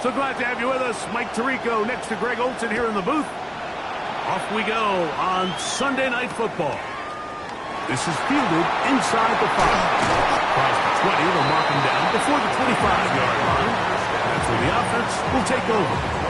So glad to have you with us. Mike Tirico next to Greg Olson here in the booth. Off we go on Sunday Night Football. This is fielded inside the 5. Across the 20, they'll mark him down before the 25-yard line. That's where the offense will take over.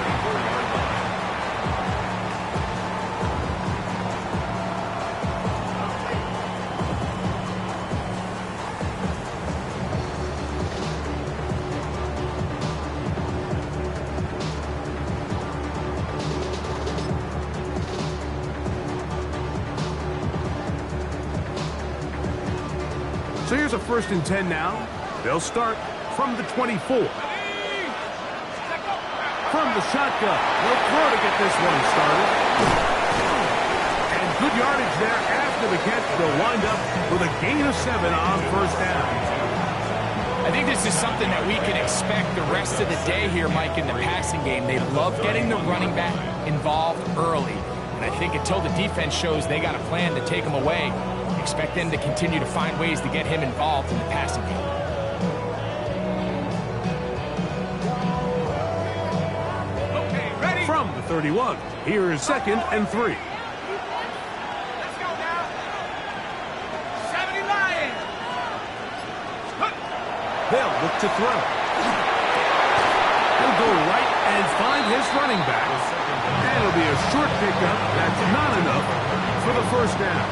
So here's a 1st and 10 now. They'll start from the 24. From the shotgun. They'll throw to get this one started. And good yardage there after the catch. They'll wind up with a gain of 7 on 1st down. I think this is something that we can expect the rest of the day here, Mike, in the passing game. They love getting the running back involved early. And I think until the defense shows they got a plan to take them away, expect them to continue to find ways to get him involved in the passing game. Okay, ready? From the 31, here is 2nd and 3. Let's go now. 70 Lions. They'll look to throw. He'll go right and find his running back. And it'll be a short pickup. That's not enough for the 1st down.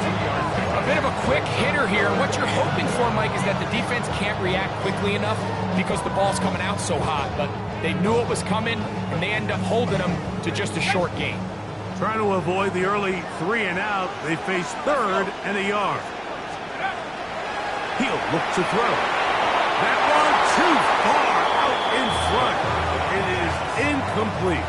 A bit of a quick hitter here. What you're hoping for, Mike, is that the defense can't react quickly enough because the ball's coming out so hot. But they knew it was coming, and they end up holding them to just a short gain. Trying to avoid the early 3 and out. They face 3rd and a yard. He'll look to throw. That one too far out in front. It is incomplete.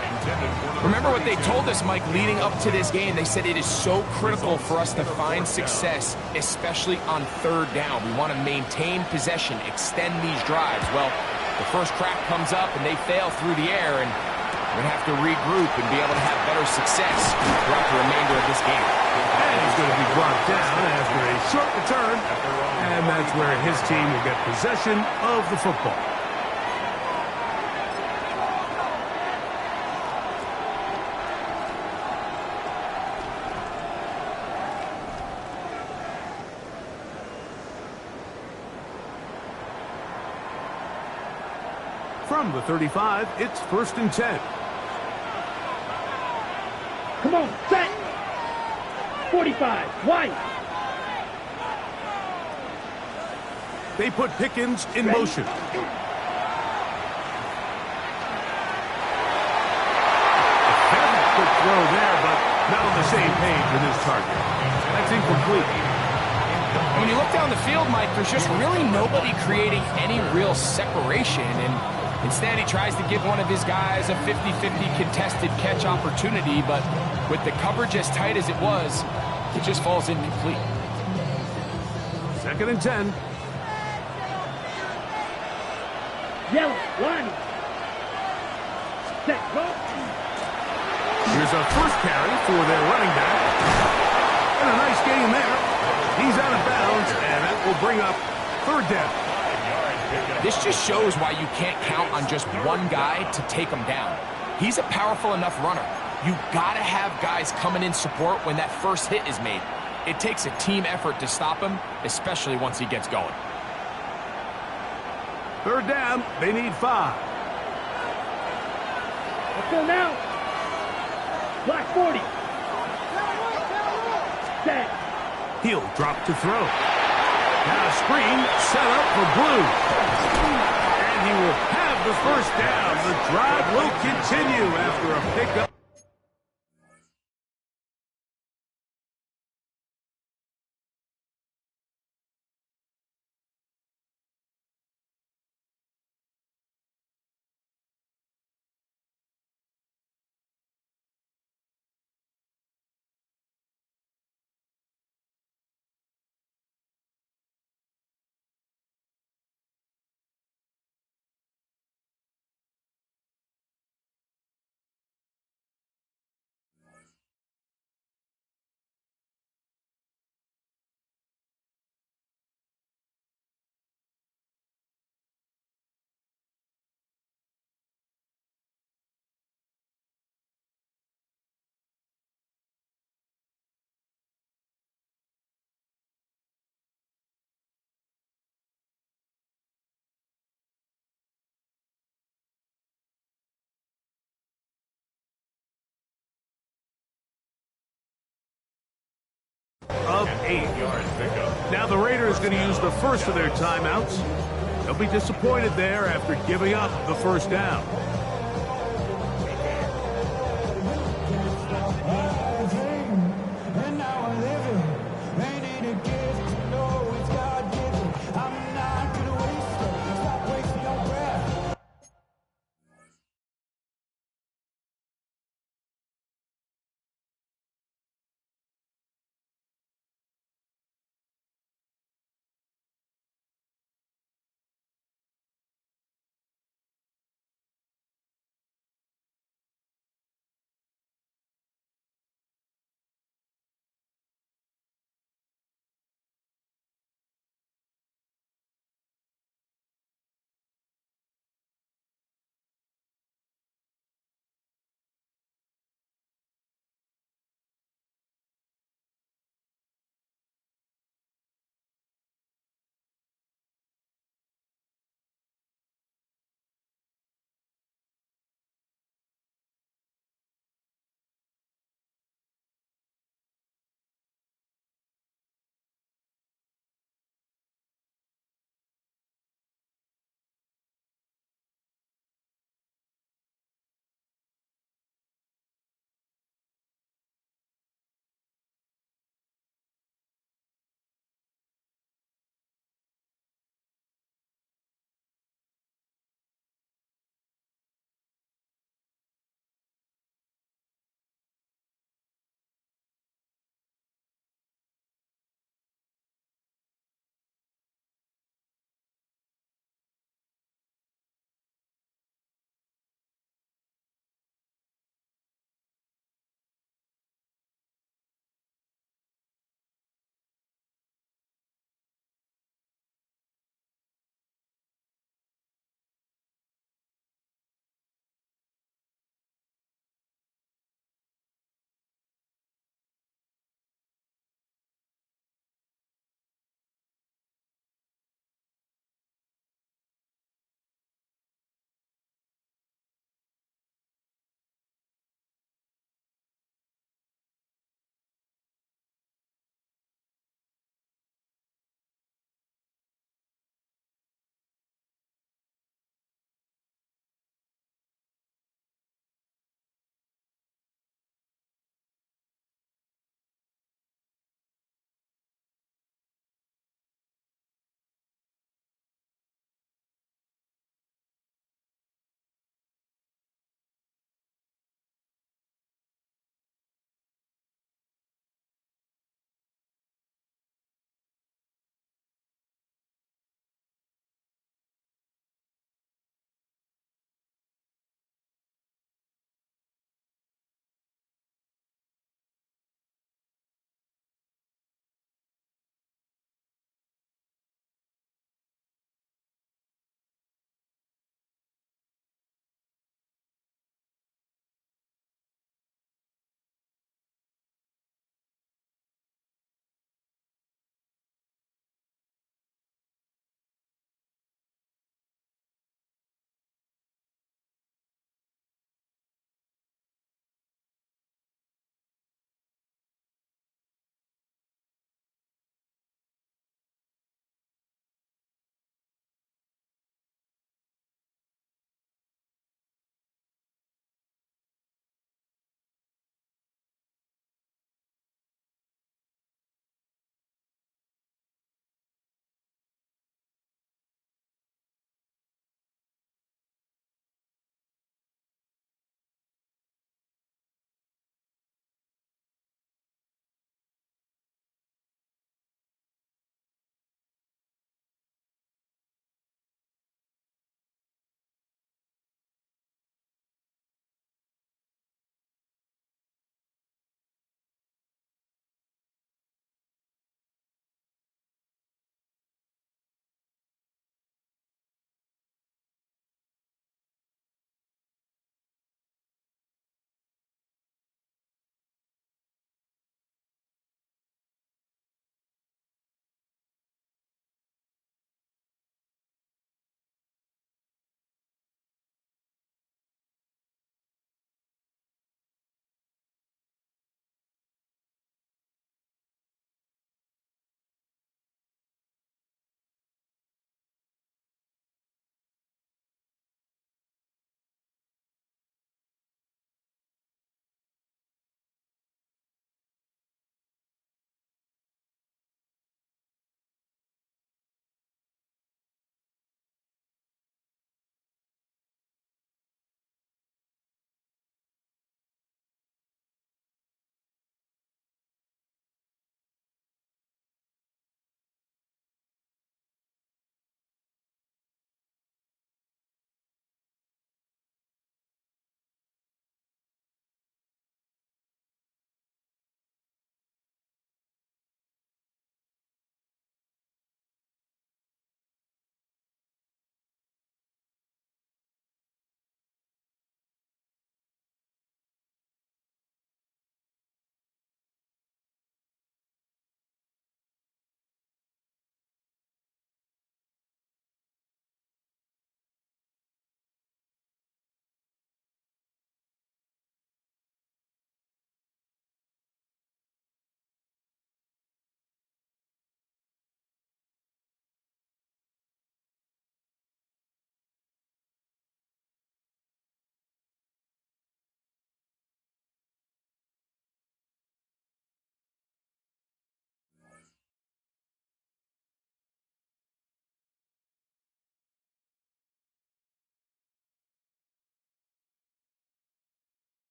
Remember what they told us, Mike, leading up to this game. They said it is so critical for us to find success, especially on 3rd down. We want to maintain possession, extend these drives. Well, the first crack comes up and they fail through the air, and we're going to have to regroup and be able to have better success throughout the remainder of this game. And he's going to be brought down after a short return, and that's where his team will get possession of the football. From the 35, it's 1st and 10. Come on, set! 45, white! They put Pickens in motion. A fairly quick throw there, but not on the same page with his target. That's incomplete. When you look down the field, Mike, there's just really nobody creating any real separation, and instead, he tries to give one of his guys a 50-50 contested catch opportunity, but with the coverage as tight as it was, it just falls incomplete. 2nd and 10. Yellow, line. Set, go. Here's a first carry for their running back. And a nice gain there. He's out of bounds, and that will bring up 3rd down. This just shows why you can't count on just one guy to take him down. He's a powerful enough runner. You gotta have guys coming in support when that first hit is made. It takes a team effort to stop him, especially once he gets going. 3rd down, they need 5. Let's go now. Black 40. Set. He'll drop to throw. Now a screen set up for Blue. And he will have the 1st down. The drive will continue after a pickup. 8-yard pickup. Now the Raiders going to use the first of their timeouts. They'll be disappointed there after giving up the first down.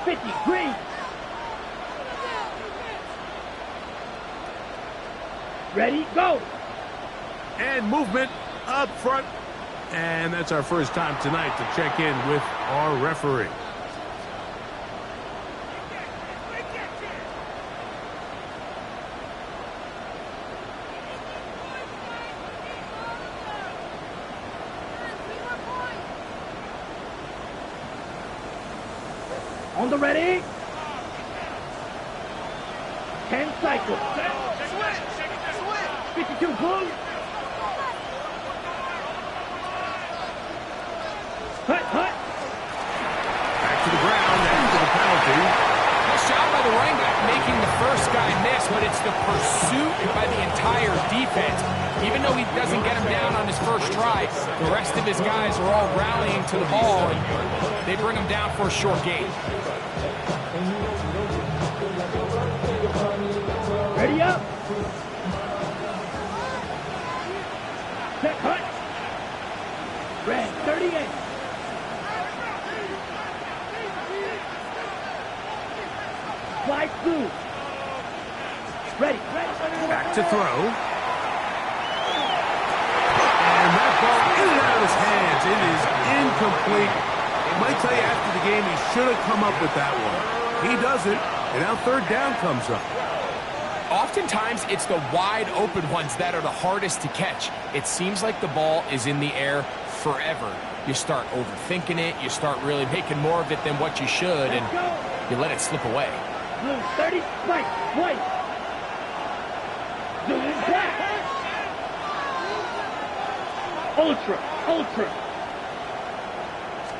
50, green. Ready, go. And movement up front. And that's our first time tonight to check in with our referee. On the ready. 10 cycles. 52 blue. Hut, hut. Back to the ground after the penalty. Nice job by the running back making the first guy miss, but it's the pursuit by the entire defense. Even though he doesn't get him down on his first try, the rest of his guys are all rallying to the ball, and they bring him down for a short gain. Ready up. Set, hut. Red, 38. Fly blue. Ready, ready. Back to throw. And that ball in and out of his hands. It is incomplete. I might tell you after the game he should have come up with that one. He doesn't, and now third down comes up. Oftentimes, it's the wide open ones that are the hardest to catch. It seems like the ball is in the air forever. You start overthinking it, you start really making more of it than what you should, and you let it slip away. Blue, 30, white, white. Zoom back. Ultra, ultra.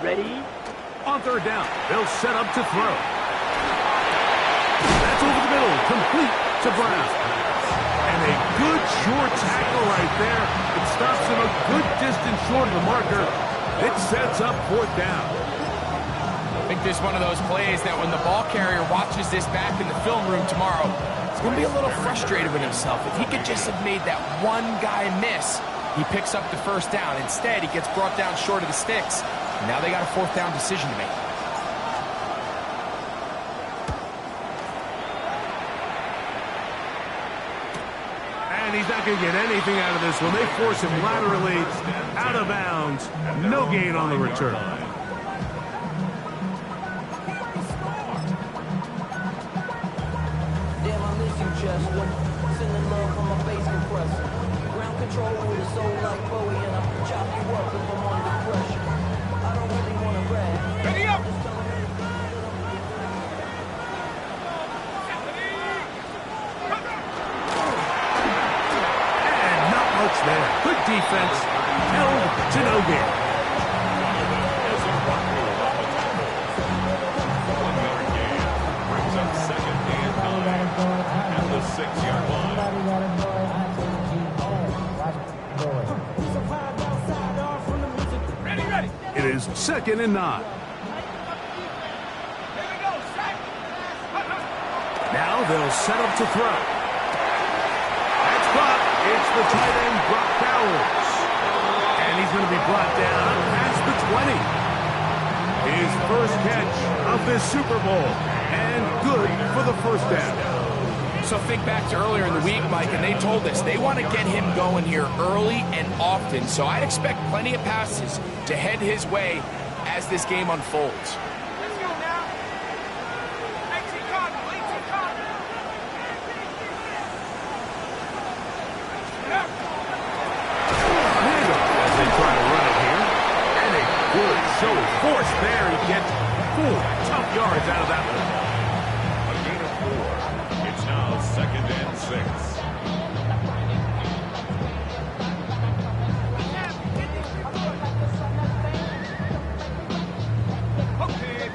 Ready? On third down, they'll set up to throw. That's over the middle, complete to Brown. And a good short tackle right there. It stops him a good distance short of the marker. It sets up fourth down. I think this is one of those plays that when the ball carrier watches this back in the film room tomorrow, he's going to be a little frustrated with himself. If he could just have made that one guy miss, he picks up the first down. Instead, he gets brought down short of the sticks. Now they got a fourth down decision to make. And he's not going to get anything out of this one. They force him laterally out of bounds. No gain on the return. Damn, I miss you, Chester. Sending love from my bass compressor. Ground control with a soul like Bowie, and I chop you up if I'm under pressure. I don't really want to rap. Ready up! And not much there. Good defense. Held to no gain. Brings up second and 9 at the 6-yard line. Ready, ready! It is second and 9. Here we go, sack! Now they'll set up to throw. That's caught. It's the tight end, Brock Bowers. And he's going to be brought down past the 20. His first catch of this Super Bowl. And good for the first down. So think back to earlier in the week, Mike, and they told us they want to get him going here early and often. So I'd expect plenty of passes to head his way as this game unfolds. Let's go now! 18 Cardinal, 18 Cardinal! As they try to run it here. And a good show of force there. He gets 4 tough yards out of that one. A gain of 4. It's now second and 6.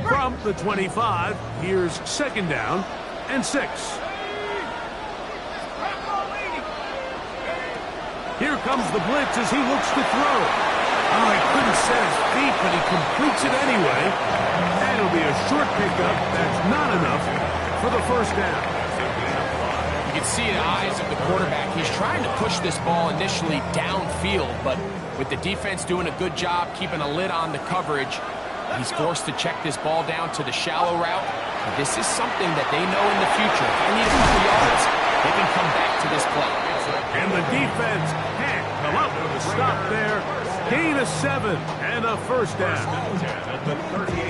From the 25, here's second down and 6. Here comes the blitz as he looks to throw. Oh, he couldn't set his feet, but he completes it anyway. And it'll be a short pickup. That's not enough for the first down. You can see in the eyes of the quarterback, he's trying to push this ball initially downfield, but with the defense doing a good job keeping a lid on the coverage, He's forced to check this ball down to the shallow route. But this is something that they know in the future. If they need a couple yards, they can come back to this play. And the defense can't come up with a stop there. Gain of 7 and a first down.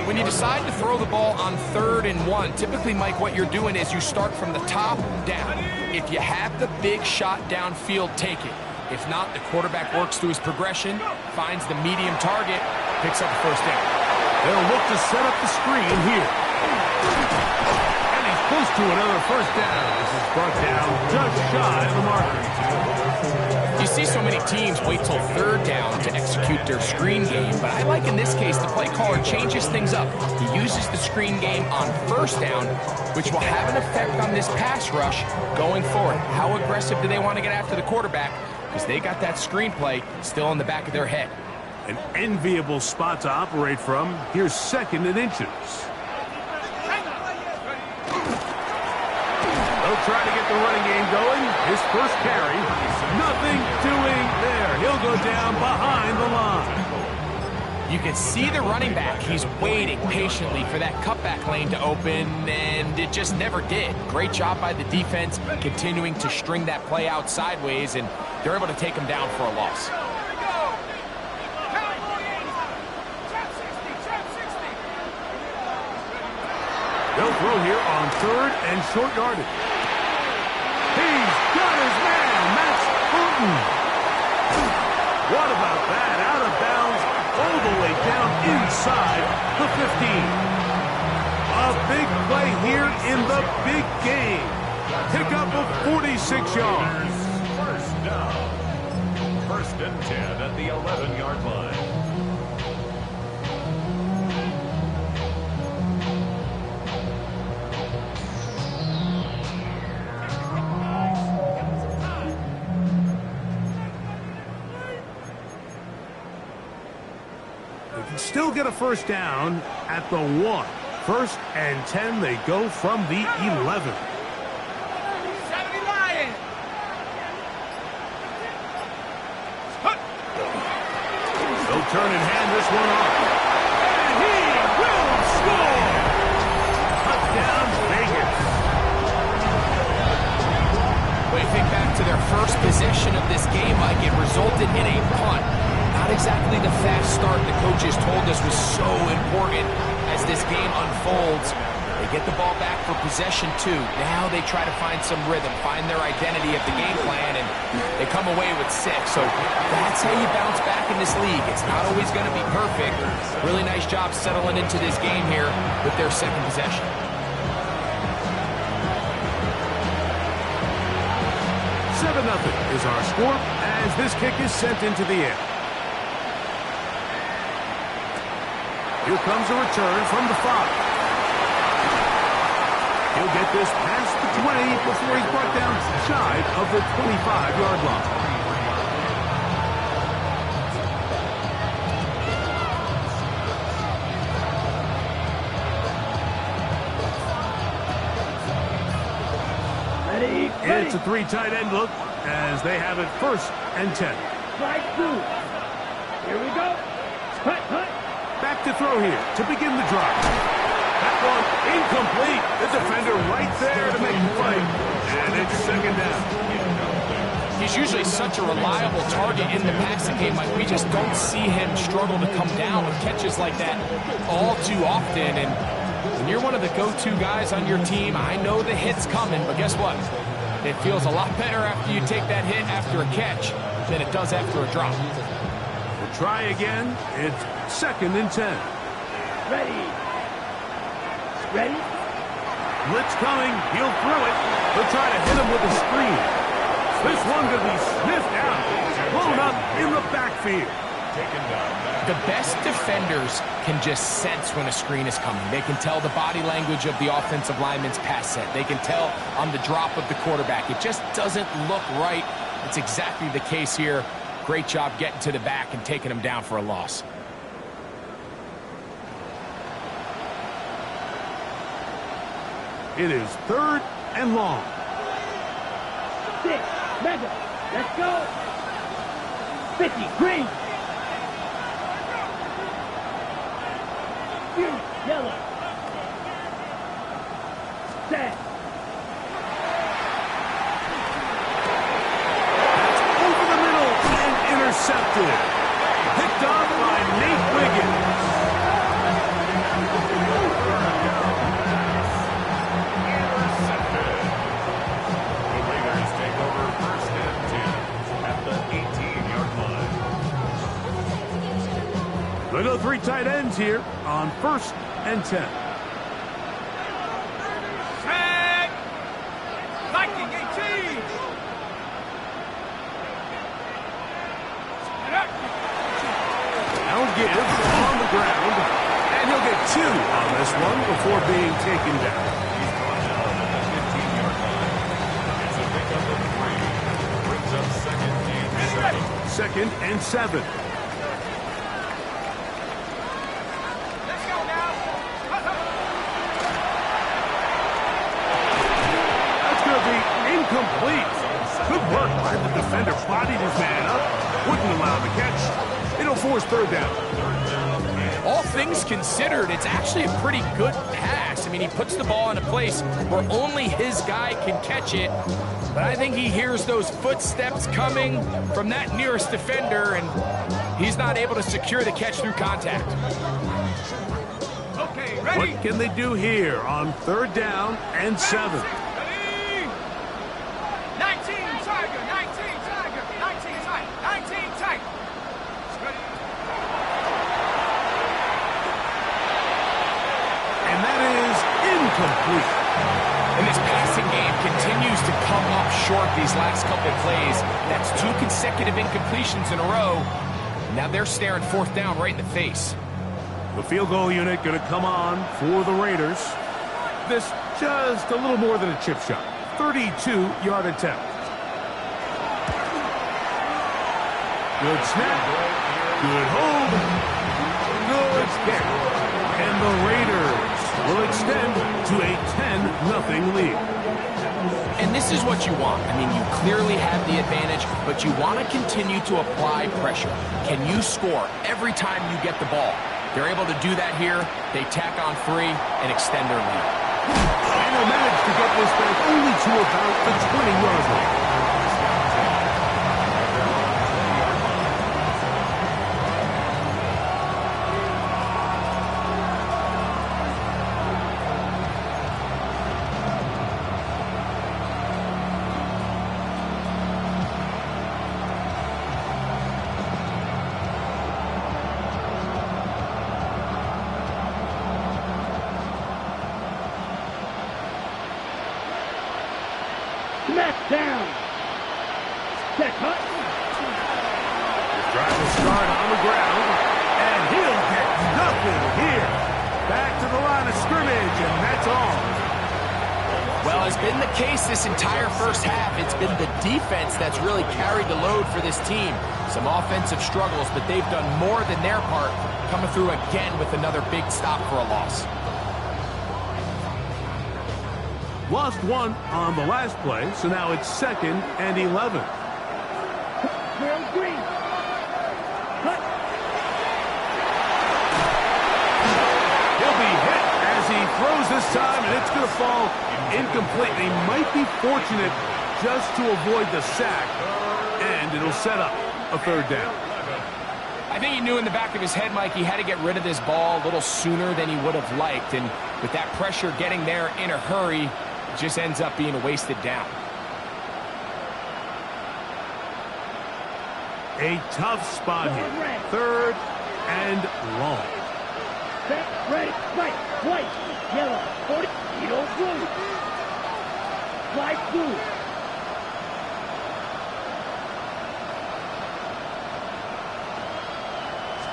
When you decide to throw the ball on 3rd and 1, typically, Mike, what you're doing is you start from the top down. If you have the big shot downfield, take it. If not, the quarterback works through his progression, finds the medium target, picks up the first down. They'll look to set up the screen here. And he's close to another first down. This is brought down just shy of the marker. You see so many teams wait till 3rd down to execute their screen game, but I like in this case the play caller changes things up. He uses the screen game on 1st down, which will have an effect on this pass rush going forward. How aggressive do they want to get after the quarterback? Because they got that screenplay still in the back of their head. An enviable spot to operate from. Here's 2nd and inches. They'll try to get the running game going. His first carry. Nothing doing there. He'll go down behind the line. You can see the running back. He's waiting patiently for that cutback lane to open, and it just never did. Great job by the defense, continuing to string that play out sideways, and they're able to take him down for a loss. They'll throw here on 3rd and short yardage. He's got his man, Max Fulton. What about that? Out of bounds, all the way down inside the 15. A big play here in the big game. Pickup of 46 yards. First down. 1st and 10 at the 11-yard line. Still get a first down at the 1. 1st and 10, they go from the 11. They'll turn and hand this one off. And he will score! Touchdown, Vegas. When you think back to their first possession of this game, Mike, it resulted in a punt. Not exactly the fast start the coaches told us was so important as this game unfolds. They get the ball back for possession 2. Now they try to find some rhythm, find their identity of the game plan, and they come away with 6. So that's how you bounce back in this league. It's not always going to be perfect. Really nice job settling into this game here with their 2nd possession. Nothing is our score as this kick is sent into the air. Here comes a return from the 5. He'll get this past the 20 before he's brought down shy of the 25-yard line. It's a 3 tight end look as they have it 1st and 10. Strike 2. Here we go. Cut. Back to throw here to begin the drive. That one incomplete. The defender right there to make the play. And it's 2nd down. He's usually such a reliable target in the passing game. Like, we just don't see him struggle to come down with catches like that all too often. And when you're one of the go-to guys on your team, I know the hit's coming, but guess what? It feels a lot better after you take that hit after a catch than it does after a drop. We'll try again. It's 2nd and 10. Ready. Blitz coming. He'll throw it. They'll try to hit him with a screen. This one could be sniffed out. Blown up in the backfield. The best defenders can just sense when a screen is coming. They can tell the body language of the offensive lineman's pass set. They can tell on the drop of the quarterback. It just doesn't look right. It's exactly the case here. Great job getting to the back and taking him down for a loss. It is 3rd and long. 6. Mega. Let's go. 50. Green. Yellow. Set. Over the middle and intercepted. Picked off by Nate Wiggins. Intercepted. The Raiders take over first and 10 at the 18-yard line. They go three tight ends here on first and 10. Tag. Viking 18. Now Gibbs on the ground, and he'll get 2 on this one before being taken down. He's brought down at the 15-yard line. It's a pickup of 3. Brings up second and 7. Second and 7. Let's go now. That's going to be incomplete. Good work by the defender. Bodied his man up. Wouldn't allow the catch. It'll force third down. All things considered, it's actually a pretty good pass. I mean, he puts the ball in a place where only his guy can catch it. But I think he hears those footsteps coming from that nearest defender, and he's not able to secure the catch through contact. Okay, ready? What can they do here on third down and 7? Ready? 19 Tiger, 19 Tiger, 19 tight, 19 tight. Ready? And that is incomplete. And this passing game continues to come up short these last couple of plays. That's 2 consecutive incompletions in a row. Now they're staring fourth down right in the face. The field goal unit going to come on for the Raiders. This just a little more than a chip shot. 32-yard attempt. Good snap. Good hold. Good kick. And the Raiders will extend to a 10-0 lead. And this is what you want. I mean, you clearly have the advantage, but you want to continue to apply pressure. Can you score every time you get the ball? They're able to do that here. They tack on 3 and extend their lead. And they'll manage to get this back only to about the 20-yard line. Smack down. Set cut. Drive will start on the ground, and he'll get nothing here. Back to the line of scrimmage, and that's all. Well, as been the case this entire first half, it's been the defense that's really carried the load for this team. Some offensive struggles, but they've done more than their part, coming through again with another big stop for a loss. Lost 1 on the last play, so now it's second and 11. Trail green. Cut. He'll be hit as he throws this time, and it's going to fall incomplete. He might be fortunate just to avoid the sack, and it'll set up a third down. I think he knew in the back of his head, Mike, he had to get rid of this ball a little sooner than he would have liked. And with that pressure getting there in a hurry, it just ends up being a wasted down. A tough spot here. Third and long. Set, ready, right, white, yellow, 40, yellow, blue. Fly blue.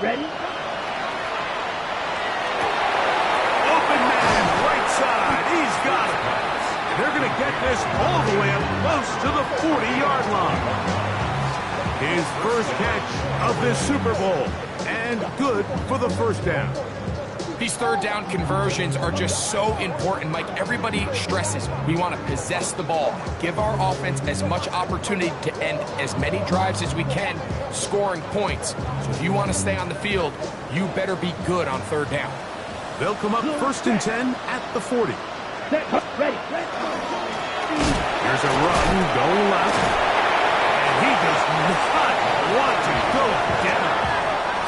Ready? Open man, right side. He's got it. And they're going to get this all the way up close to the 40-yard line. His first catch of this Super Bowl. And good for the first down. These third down conversions are just so important, Mike. Everybody stresses we want to possess the ball, give our offense as much opportunity to end as many drives as we can, scoring points. So if you want to stay on the field, you better be good on third down. They'll come up 1st and 10 at the 40. Ready. Here's a run going left. And he does not want to go down.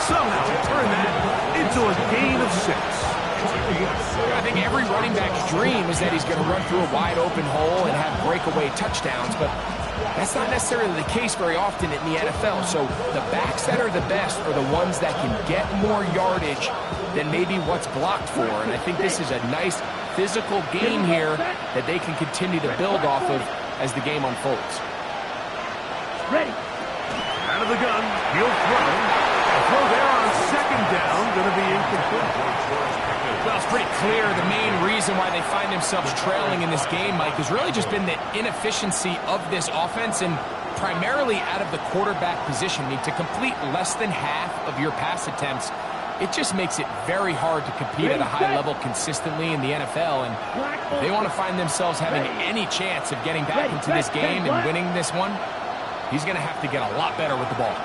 Somehow he turned that into a gain of 6. I think every running back's dream is that he's going to run through a wide open hole and have breakaway touchdowns, but that's not necessarily the case very often in the NFL. So the backs that are the best are the ones that can get more yardage than maybe what's blocked for. And I think this is a nice physical game here that they can continue to build off of as the game unfolds. Ready. Out of the gun, he'll throw. A throw there on 2nd down, going to be incomplete. Well, it's pretty clear the main reason why they find themselves trailing in this game, Mike, has really just been the inefficiency of this offense and primarily out of the quarterback position. I mean, to complete less than half of your pass attempts, it just makes it very hard to compete at a high level consistently in the NFL. And if they want to find themselves having any chance of getting back into this game and winning this one, he's going to have to get a lot better with the ball.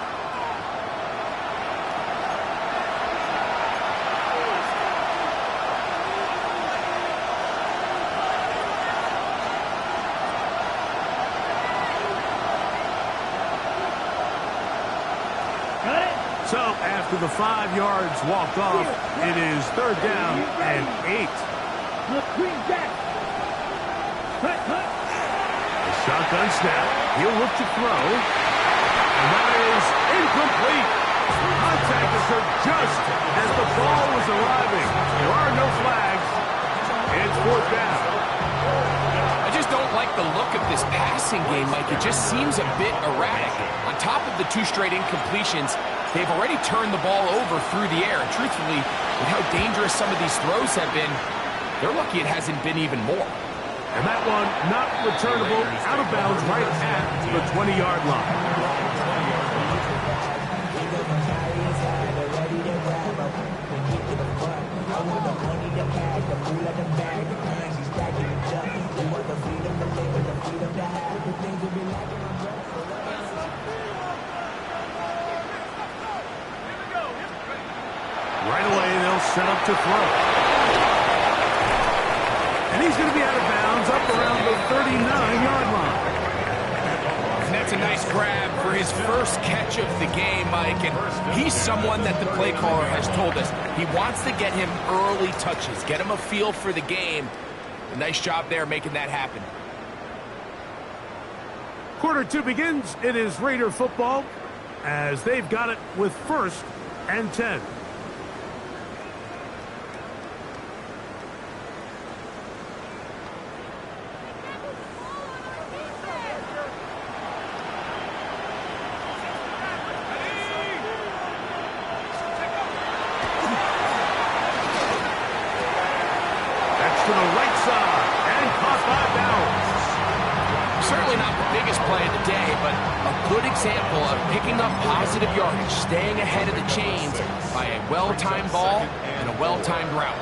So after the 5 yards walked off, it is 3rd down and 8. Green back. A shotgun snap. He'll look to throw. And that is incomplete. Contact occurred just as the ball was arriving. There are no flags. It's 4th down. I just don't like the look of this passing game, Mike. It just seems a bit erratic. On top of the 2 straight incompletions, they've already turned the ball over through the air. And truthfully, with how dangerous some of these throws have been, they're lucky it hasn't been even more. And that one not returnable, out of bounds right at the 20-yard line. Right away, they'll set up to throw. And he's going to be out of bounds up around the 39-yard line. And that's a nice grab for his first catch of the game, Mike. And he's someone that the play caller has told us he wants to get him early touches, get him a feel for the game. A nice job there making that happen. Quarter 2 begins. It is Raider football as they've got it with 1st and 10. To the right side and caught by Downs. Certainly not the biggest play of the day, but a good example of picking up positive yardage, staying ahead of the chains by a well-timed ball and a well-timed route.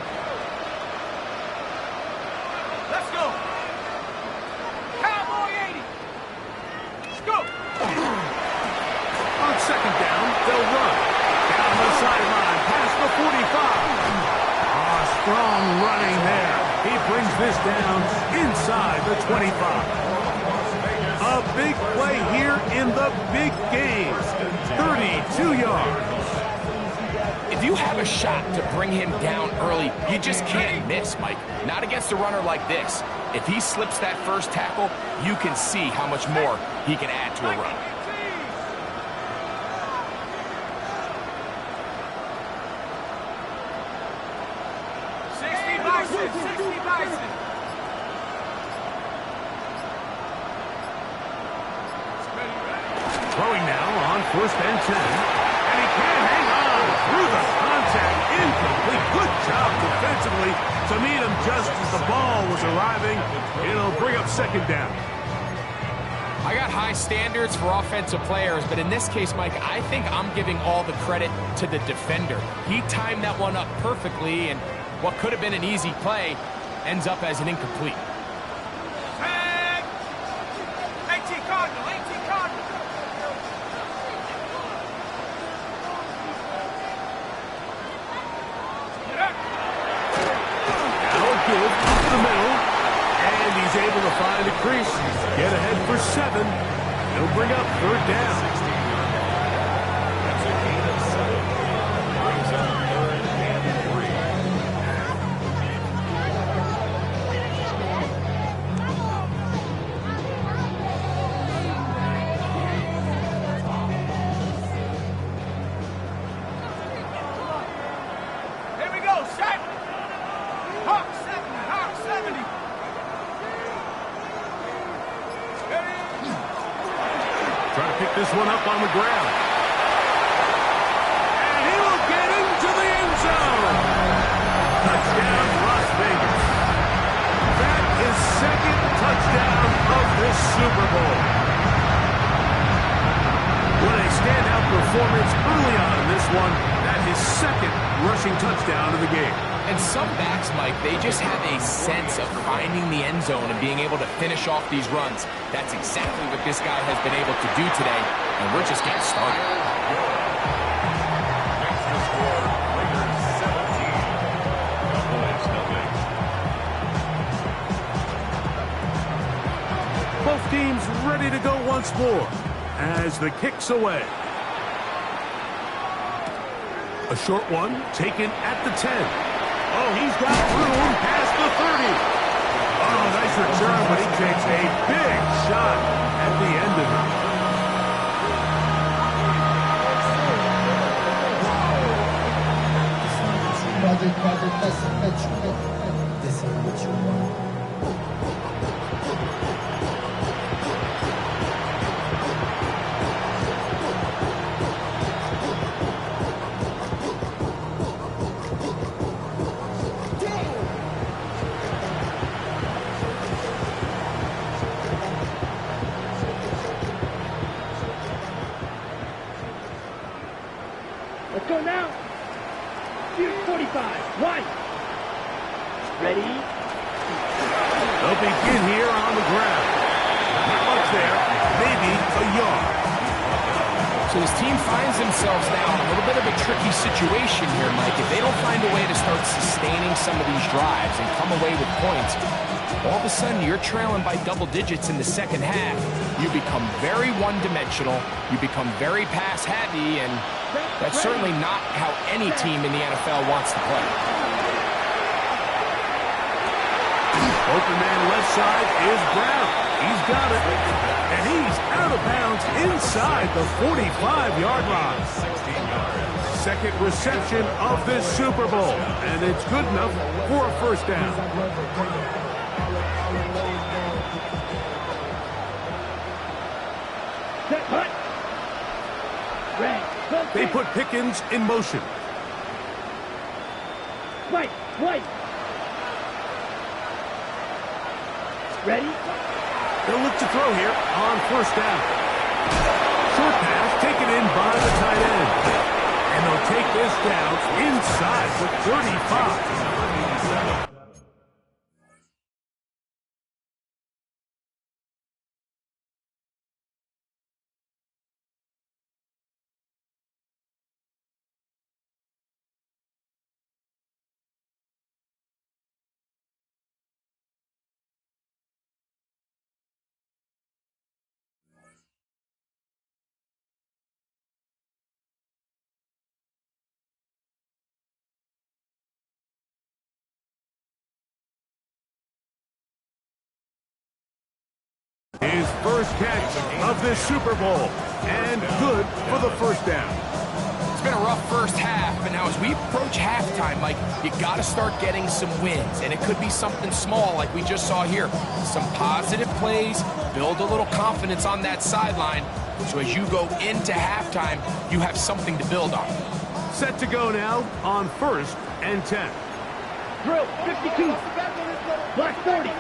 Let's go. Cowboy 80. Let's go. On 2nd down, they'll run. Down the sideline, past the 45. Strong running there. He brings this down inside the 25. A big play here in the big game. 32 yards. If you have a shot to bring him down early, you just can't miss, Mike. Not against a runner like this. If he slips that first tackle, you can see how much more he can add to a run. 60 Bison. Throwing now on 1st and 10. And he can't hang on through the contact. Incomplete. Good job defensively to meet him just as the ball was arriving. It'll bring up 2nd down. I got high standards for offensive players, but in this case, Mike, I think I'm giving all the credit to the defender. He timed that one up perfectly, and what could have been an easy play ends up as an incomplete. Tag. 18 Cardinal. Get up. crease. Get ahead for 7. He'll bring up 3rd down. That's a gain of 7. Brings up 3rd and 3. Here we go, set. Hawk 70, Hawk 70. Trying to pick this one up on the ground. And he will get into the end zone. Touchdown, Las Vegas. That is 2nd touchdown of this Super Bowl. What a standout performance early on in this one. That is 2nd rushing touchdown of the game. And some backs, Mike, they just have a sense of finding the end zone and being able to finish off these runs. That's exactly what this guy has been able to do today, and we're just getting started. Makes the score Raiders 17. Cowboys nothing. Both teams ready to go once more as the kick's away. A short one taken at the 10. Oh, he's got room past the 30. Oh, nice return, but he takes a big shot at the end of it. This ain't what you want. Let's go now. Here's 45. One. Ready? They'll begin here on the ground. Not much there. Maybe a yard. So his team finds themselves now in a little bit of a tricky situation here, Mike. If they don't find a way to start sustaining some of these drives and come away with points, all of a sudden you're trailing by double digits in the second half. You become very one-dimensional. You become very pass-heavy, and that's certainly not how any team in the NFL wants to play. Open man left side is Brown. He's got it. And he's out of bounds inside the 45-yard line. 16 yards. 2nd reception of this Super Bowl. And it's good enough for a 1st down. Set, hut. Red. They put Pickens in motion. White. White. Ready? They'll look to throw here on 1st down. Short pass taken in by the tight end. And they'll take this down inside the 35. His first catch of this Super Bowl, and good for the 1st down. It's been a rough first half, but now as we approach halftime, Mike, you got to start getting some wins, and it could be something small like we just saw here. Some positive plays, build a little confidence on that sideline, so as you go into halftime, you have something to build on. Set to go now on 1st and 10. Drill. 52. Block 40.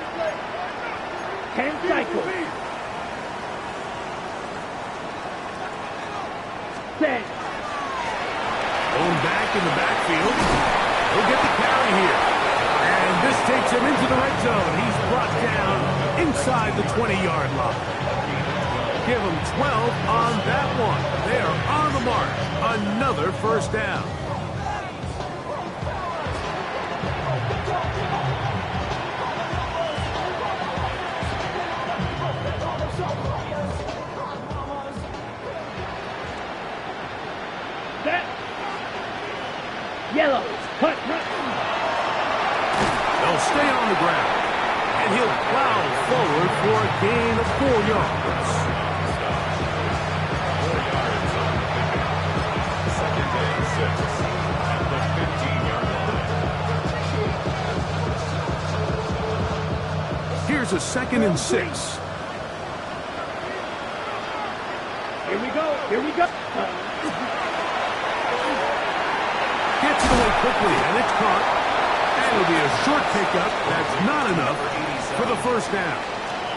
10 cycles. 10. Going back in the backfield. He'll get the carry here. And this takes him into the red zone. He's brought down inside the 20-yard line. Give him 12 on that one. They are on the march. Another 1st down. And he'll plow forward for a gain of 4 yards. 4 yards on the pickup. Second and 6 at the 15-yard line. Here's a 2nd and 6. Here we go. Here we go. Gets it away quickly, and it's caught. And it'll be a short pickup. That's not enough for the first down.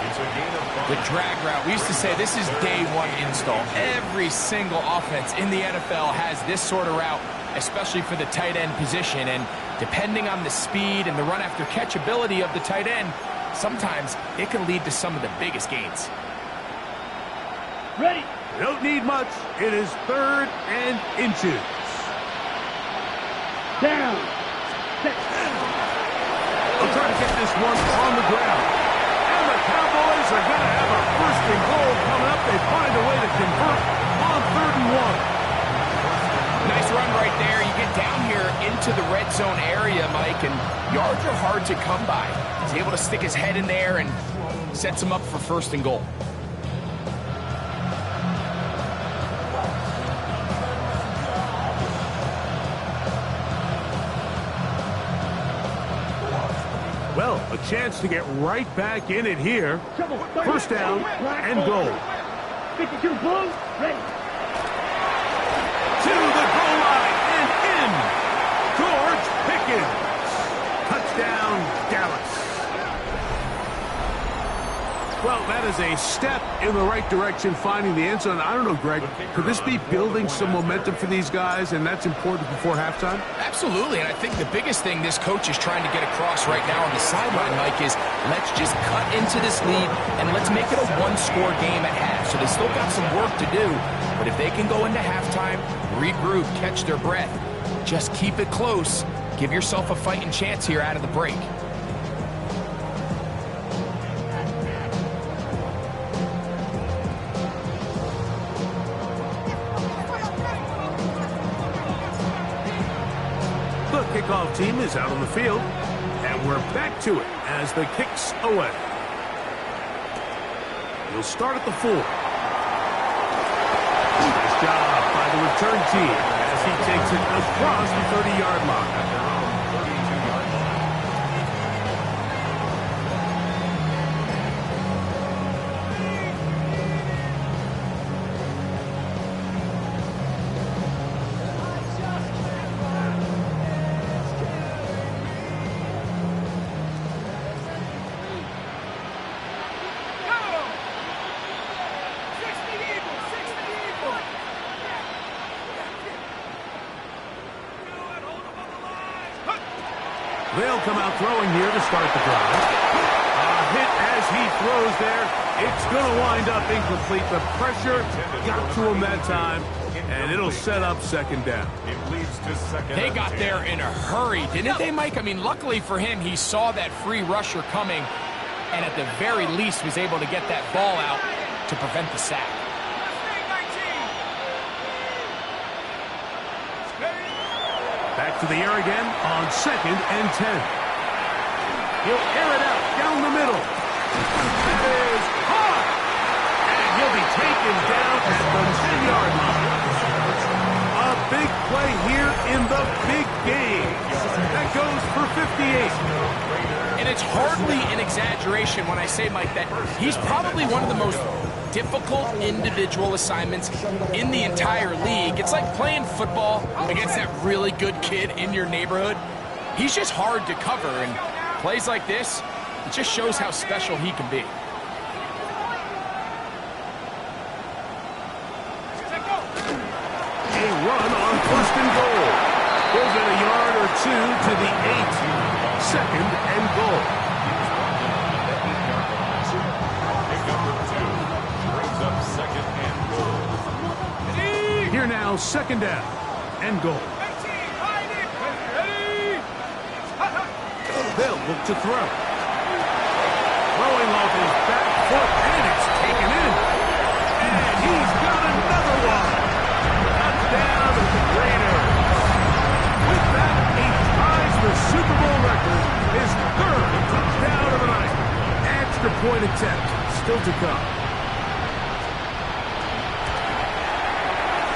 It's a gain of 5. The drag route, we used to say this is day one install. Every single offense in the NFL has this sort of route, especially for the tight end position. And depending on the speed and the run after catch ability of the tight end, sometimes it can lead to some of the biggest gains. Ready. Don't need much. It is 3rd and inches. Down. They'll try to get this one on the ground. And the Cowboys are going to have a 1st and goal coming up. They find a way to convert on 3rd and 1. Nice run right there. You get down here into the red zone area, Mike, and yards are hard to come by. He's able to stick his head in there and sets him up for 1st and goal. Well, a chance to get right back in it here. 1st down and goal. 52 blue. Ready. To the goal line and in. George Pickens. Touchdown, Dallas. Well, that is a step in the right direction, finding the end zone. I don't know, Greg, could this be building some momentum for these guys, and that's important before halftime? Absolutely, and I think the biggest thing this coach is trying to get across right now on the sideline, Mike, is let's just cut into this lead and let's make it a 1-score game at half. So they still got some work to do, but if they can go into halftime, regroup, catch their breath, just keep it close, give yourself a fighting chance here out of the break. The kickoff team is out on the field, and we're back to it as the kick's away. He'll start at the 4. Nice job by the return team as he takes it across the 30-yard line. At their own 32-yard line. They'll come out throwing here to start the drive. A hit as he throws there. It's going to wind up incomplete. The pressure got to him that time, and it'll set up 2nd down. It leads to 2nd. They got there in a hurry, didn't they, Mike? I mean, luckily for him, he saw that free rusher coming, and at the very least was able to get that ball out to prevent the sack. Back to the air again on 2nd and 10. He'll air it out down the middle. That is caught. And he'll be taken down at the 10-yard line. A big play here in the big game. That goes for 58. And it's hardly an exaggeration when I say, Mike, that he's probably one of the most difficult individual assignments in the entire league. It's like playing football against that really good kid in your neighborhood. He's just hard to cover, and plays like this, it just shows how special he can be. A run on 1st and goal. He'll get a yard or 2 to the 8. 2nd and goal. Here now, 2nd down and goal. They'll look to throw. Throwing off his back foot, and it's taken in. And he's got another one. Touchdown to the Raiders. With that, he ties the Super Bowl record, his 3rd touchdown of the night. two-point attempt still to come.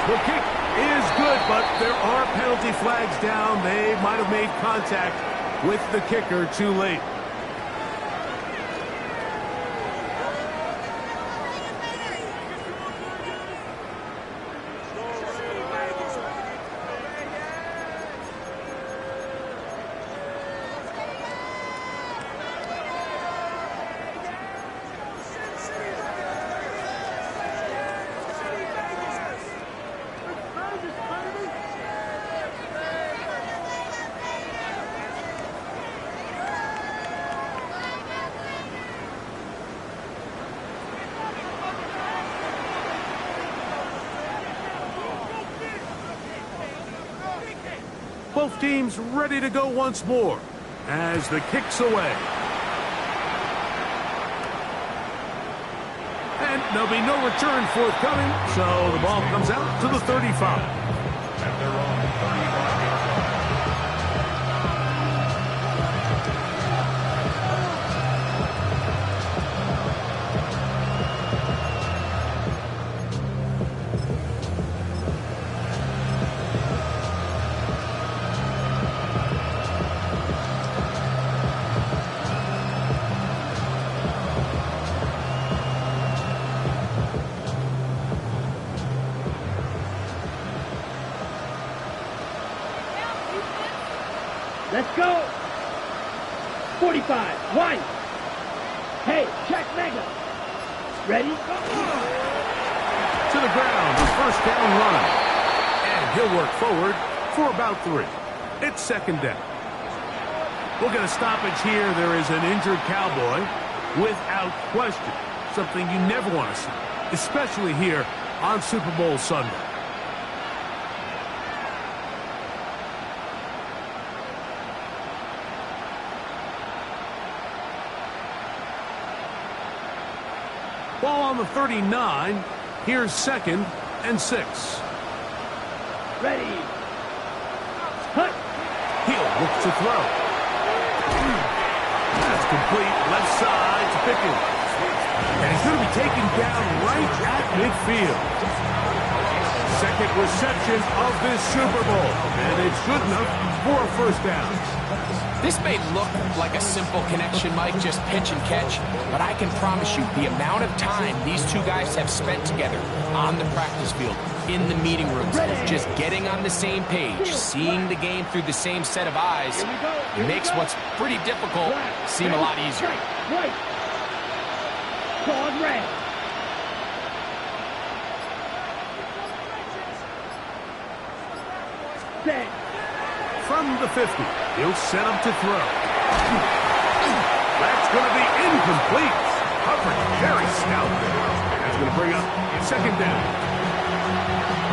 The kick is good, but there are penalty flags down. They might have made contact with the kicker too late. Both teams ready to go once more as the kick's away. And there'll be no return forthcoming, so the ball comes out to the 35. And they're on the 35-yard line. Let's go. 45. Wide. Hey, check mega. Ready? Go. To the ground, the first down run. And he'll work forward for about 3. It's second down. We'll get a stoppage here. There is an injured Cowboy without question. Something you never want to see, especially here on Super Bowl Sunday. Ball on the 39. Here's 2nd and 6. Ready. Hut. He'll look to throw. That's complete. Left side to Pickens. And he's going to be taken down right at midfield. Second reception of this Super Bowl. And it's good enough for a first down. This may look like a simple connection, Mike, just pitch and catch, but I can promise you the amount of time these two guys have spent together on the practice field, in the meeting rooms, just getting on the same page, seeing the game through the same set of eyes, it makes what's pretty difficult seem a lot easier. Right. Claude red. Set. From the 50, he'll set him to throw. That's going to be incomplete. Coverage very stout there. That's going to bring up second down.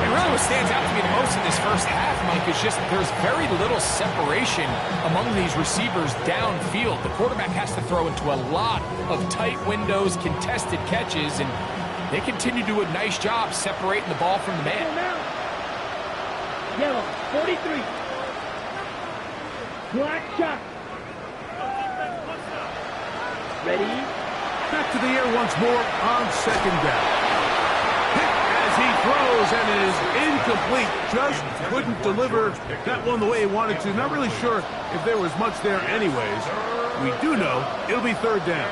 And really what stands out to me the most in this first half, Mike, is just there's very little separation among these receivers downfield. The quarterback has to throw into a lot of tight windows, contested catches, and they continue to do a nice job separating the ball from the man. Yellow, 43. Black shot. Ready? Back to the air once more on second down. Hit as he throws, and it is incomplete. Just couldn't deliver that one the way he wanted to. Not really sure if there was much there anyways. We do know it'll be third down.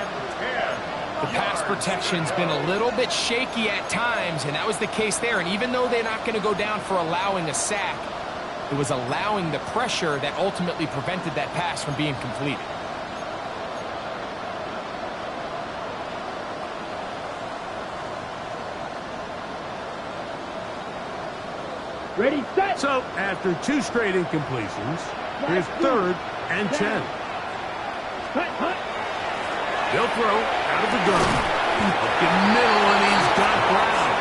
The pass protection's been a little bit shaky at times, and that was the case there. And even though they're not going to go down for allowing a sack, it was allowing the pressure that ultimately prevented that pass from being completed. Ready, set. So, after 2 straight incompletions, here's 3rd and 10. Hut. They'll throw out of the gun. Up the middle, and he's got ground.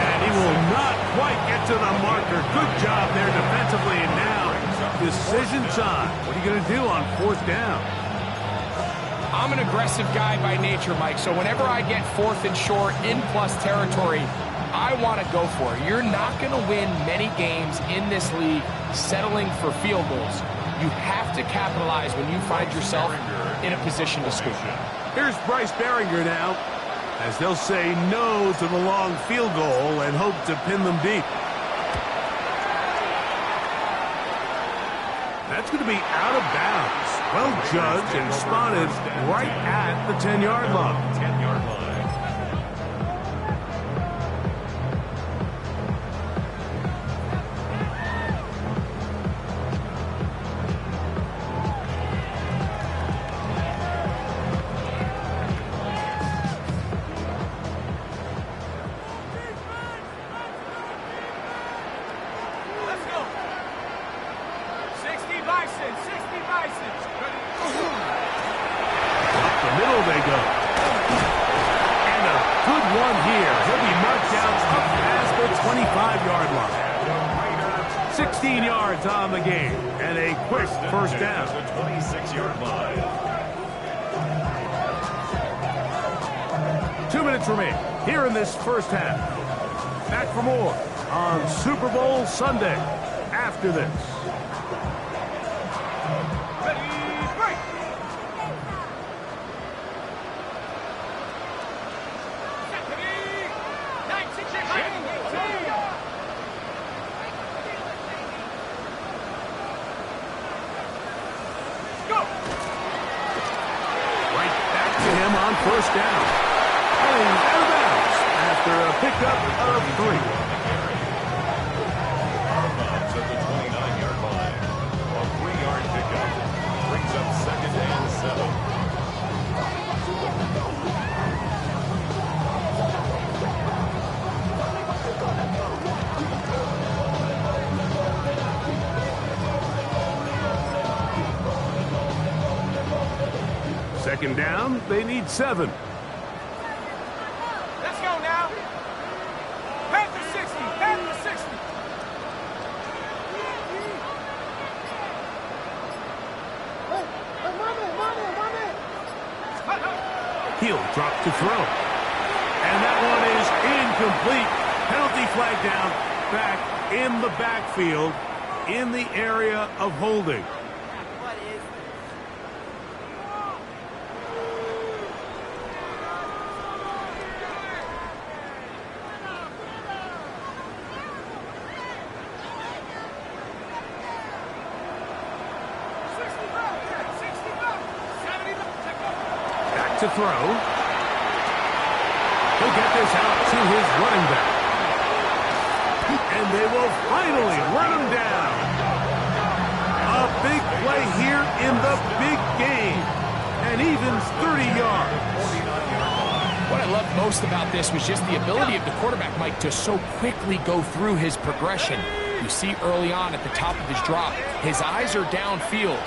And he will not quite get to the marker. Good job there defensively, and now decision time. What are you going to do on 4th down? I'm an aggressive guy by nature, Mike, so whenever I get 4th and short in plus territory, I want to go for it. You're not going to win many games in this league settling for field goals. You have to capitalize when you find yourself in a position to score. Here's Bryce Behringer now, as they'll say no to the long field goal and hope to pin them deep. That's going to be out of bounds. Well judged and spotted right at the 10-yard line. 10-yard line. Let's go. 60 Bison, 60 Bison. Up the middle they go. And a good one here. He'll be marked down up past the 25-yard line. 16 yards on the game. And a quick first down. The 26-yard line. 2 minutes remain here in this first half. Back for more on Super Bowl Sunday after this. Ready, break. Second, 19, check, 18. Go. Right back to him on first down. And out of bounds after a pickup of 3. Cubs at the 29-yard line. A 3-yard pickup brings up 2nd and 7. Second down, they need 7. Let's go now. Panther 60, Panther 60. He'll drop to throw. And that one is incomplete. Penalty flag down, back in the backfield, in the area of holding. What is Back to throw. He'll get this out to his running back. And they will finally run him down. A big play here in the big game. And even 30 yards. What I loved most about this was just the ability of the quarterback, Mike, to so quickly go through his progression. You see early on at the top of his drop, his eyes are downfield.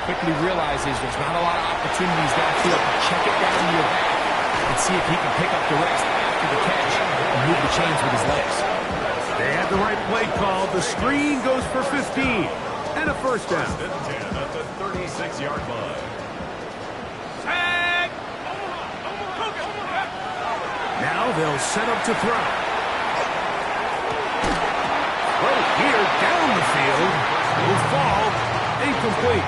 Quickly realizes there's not a lot of opportunities downfield. Check it down to your back and see if he can pick up the rest after the catch and move the chains with his legs. They had the right play call. The screen goes for 15 and a first down. 10 at the 36-yard line. Tag. Now they'll set up to throw. Throw here down the field. Will fall incomplete.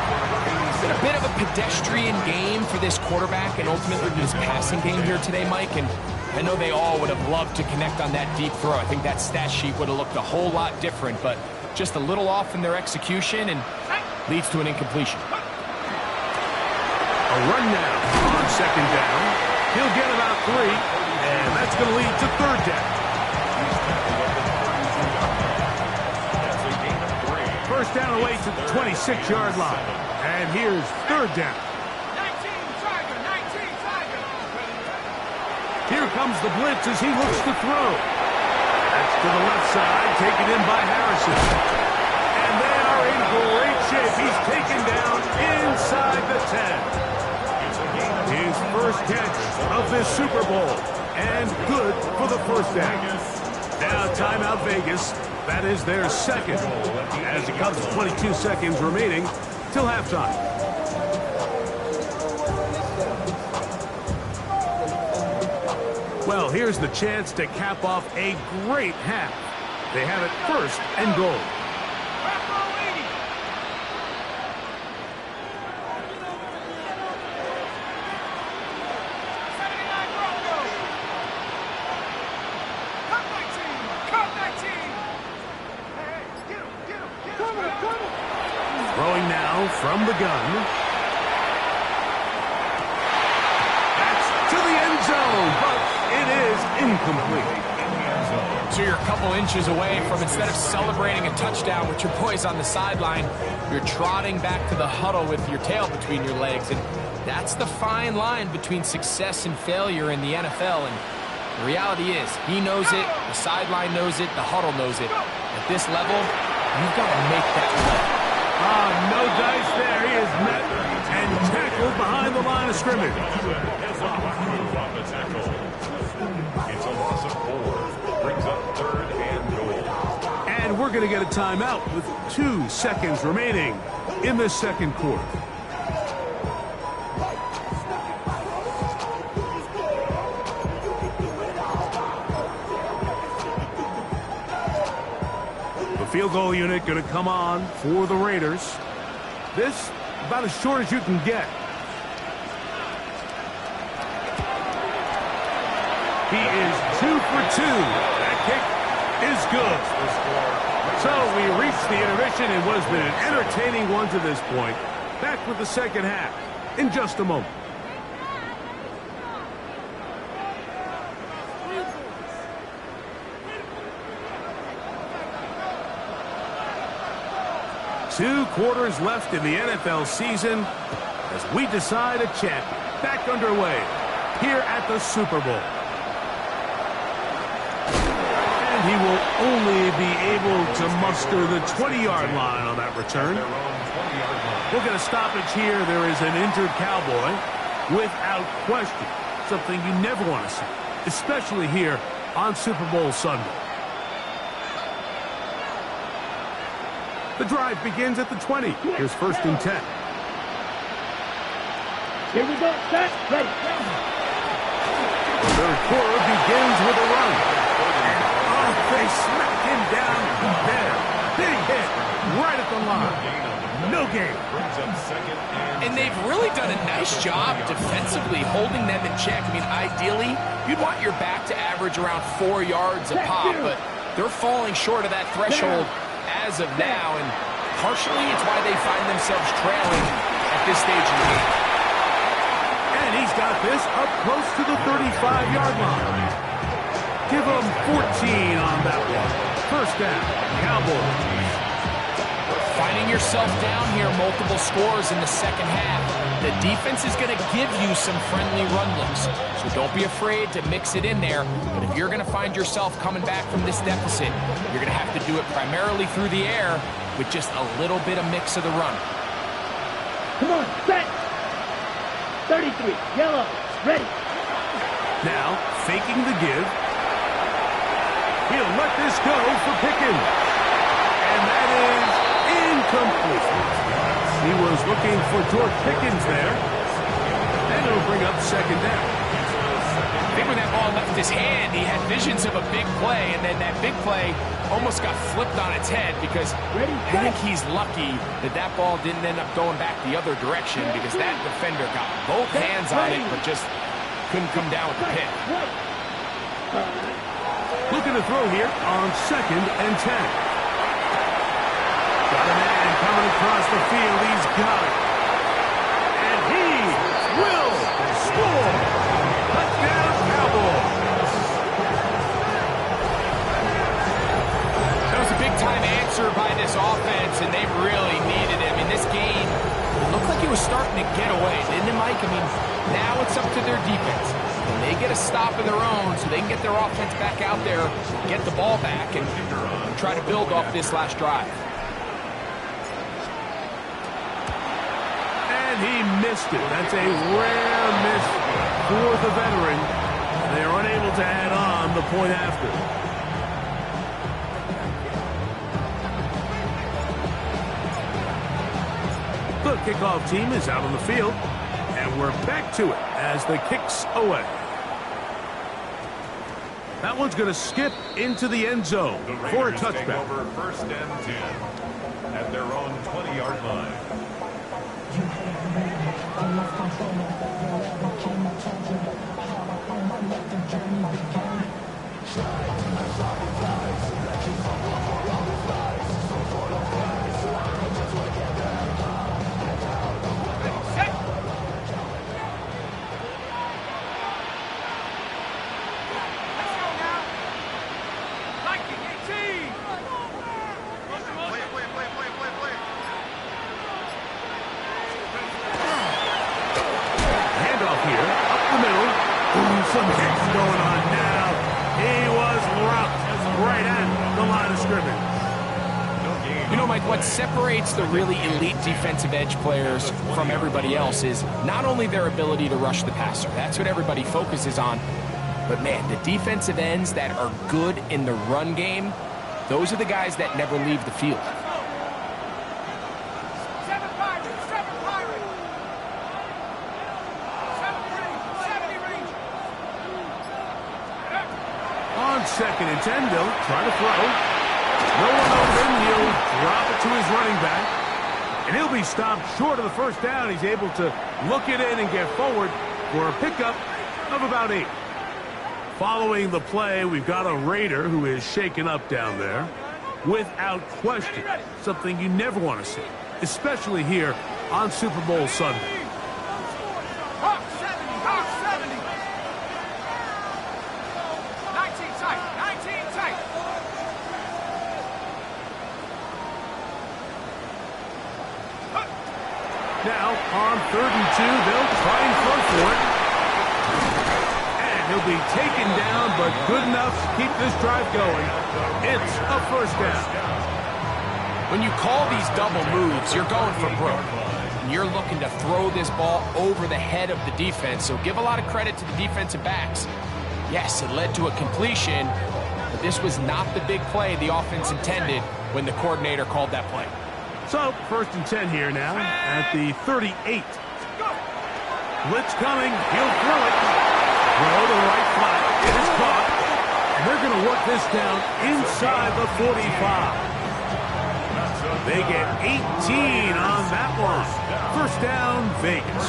It's been a bit of a pedestrian game for this quarterback and ultimately this passing game here today, Mike. And I know they all would have loved to connect on that deep throw. I think that stat sheet would have looked a whole lot different, but just a little off in their execution and leads to an incompletion. A run now on second down. He'll get about 3, and that's going to lead to third down. That's a gain of 3. First down away to the 26-yard line. And here's third down. 19, Tiger, 19, Tiger. Here comes the blitz as he looks to throw. That's to the left side, taken in by Harrison. And they are in great shape. He's taken down inside the 10. His first catch of this Super Bowl. And good for the first down. Now timeout Vegas. That is their second. As it comes to 22 seconds remaining till halftime. Well, here's the chance to cap off a great half. They have it first and goal. from the gun. That's to the end zone, but it is incomplete. So you're a couple inches away from, instead of celebrating a touchdown with your boys on the sideline, you're trotting back to the huddle with your tail between your legs. And that's the fine line between success and failure in the NFL. And the reality is, he knows it, the sideline knows it, the huddle knows it. At this level, you've got to make that play. No dice there. He is met and tackled behind the line of scrimmage. It's a loss of 4. Brings up 3rd and goal. And we're going to get a timeout with 2 seconds remaining in the second quarter. The field goal unit going to come on for the Raiders. This about as short as you can get. He is 2 for 2. That kick is good. So we reached the intermission in what has been an entertaining one to this point. Back with the second half in just a moment. Two quarters left in the NFL season as we decide a champion. Back underway here at the Super Bowl. He will only be able to muster the 20-yard line on that return. We'll get a stoppage here. There is an injured Cowboy, without question. Something you never want to see, especially here on Super Bowl Sunday. The drive begins at the 20. Here's 1st and 10. Here we go. Set. Ready. The third quarter begins with a run. They smacked him down there. Big hit right at the line. No gain. And they've really done a nice job defensively holding them in check. I mean, ideally, you'd want your back to average around 4 yards a pop, but they're falling short of that threshold as of now, and partially it's why they find themselves trailing at this stage of the game. And he's got this up close to the 35-yard line. Give them 14 on that one. 1st down, Cowboys. Finding yourself down here, multiple scores in the second half. The defense is going to give you some friendly run looks, so don't be afraid to mix it in there. But if you're going to find yourself coming back from this deficit, you're going to have to do it primarily through the air with just a little bit of mix of the run. Come on, set. 33, yellow, ready. Now, faking the give. He'll let this go for Pickens. And that is incomplete. He was looking for George Pickens there. And it'll bring up 2nd down. I think when that ball left his hand, he had visions of a big play, and then that big play almost got flipped on its head because I think he's lucky that that ball didn't end up going back the other direction because that defender got both hands on it but just couldn't come down with the pick. Looking to throw here on 2nd and 10. Got a man coming across the field. He's got it. And he will score. Touchdown, Cowboys. That was a big-time answer by this offense, and they really needed it. I mean, this game looked like it was starting to get away, didn't it, Mike? I mean, now it's up to their defense. And they get a stop of their own so they can get their offense back out there, get the ball back, and try to build off this last drive. And he missed it. That's a rare miss for the veteran. They are unable to add on the point after. The kickoff team is out on the field. And we're back to it as the kick's away. That one's going to skip into the end zone for a touchback. Over 1st and 10 at their own 20-yard line. some hits going on now. He was rocked right at the line of scrimmage. You know, Mike, what separates the really elite defensive edge players from everybody else is not only their ability to rush the passer. That's what everybody focuses on. But, man, the defensive ends that are good in the run game, those are the guys that never leave the field. Seven Pirates, seven Pirates. 70 range. On 2nd and 10, they'll try to throw. No one open. He'll drop it to his running back. And he'll be stopped short of the first down. He's able to look it in and get forward for a pickup of about 8. Following the play, we've got a Raider who is shaken up down there. Without question, something you never want to see, especially here on Super Bowl Sunday. Hawk 70, Hawk 70. 19 tight, 19 tight. Now, on 3rd and 2, they'll try and throw for it. And he'll be taken down, but good enough to keep this drive going. It's a first down. When you call these double moves, you're going for broke. And you're looking to throw this ball over the head of the defense, so give a lot of credit to the defensive backs. Yes, it led to a completion, but this was not the big play the offense intended when the coordinator called that play. So, 1st and 10 here now at the 38. Blitz coming. He'll throw it. Throw to the right flat. It is caught. And they're going to work this down inside the 45. They get 18 on that one. First down, Vegas.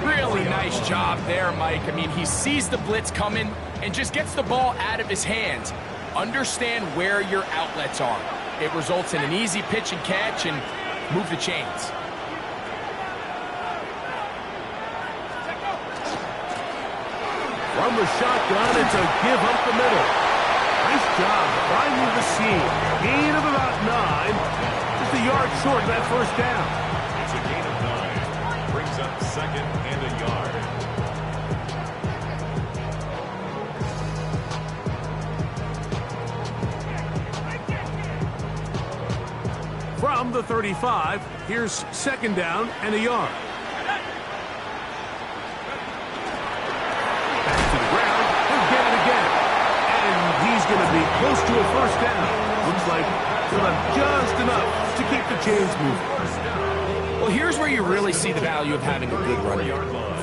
Really nice job there, Mike. I mean, he sees the blitz coming and just gets the ball out of his hands. Understand where your outlets are. It results in an easy pitch and catch and move the chains. From the shotgun, it's a give up the middle. Nice job finding the seam. Gain of about 9. Just a yard short of that first down. It's a gain of 9. Brings up 2nd and a yard. From the 35, here's 2nd down and a yard. Back to the ground. He'll get it again. And he's going to be close to a first down. Looks like he'll have just enough to keep the chains moving. Well, here's where you really see the value of having a good run game.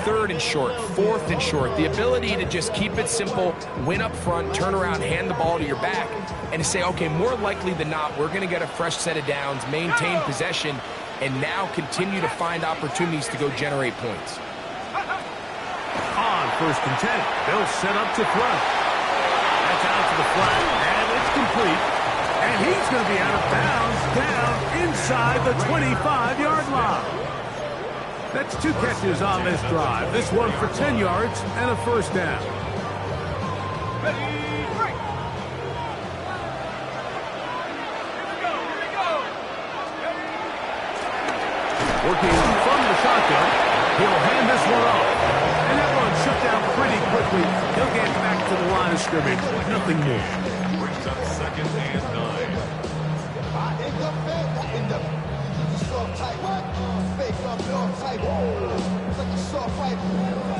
3rd and short, 4th and short. The ability to just keep it simple, win up front, turn around, hand the ball to your back, and to say, okay, more likely than not, we're going to get a fresh set of downs, maintain possession, and now continue to find opportunities to go generate points. On 1st and 10, they'll set up to throw. That's out to the flat, and it's complete. And he's going to be out of bounds, down inside the 25-yard line. That's 2 catches on this drive. This one for 10 yards and a first down. Working from the shotgun, he'll hand this one off. And that one shut down pretty quickly. He'll get back to the line of scrimmage. Nothing more. Brings up 2nd and 9.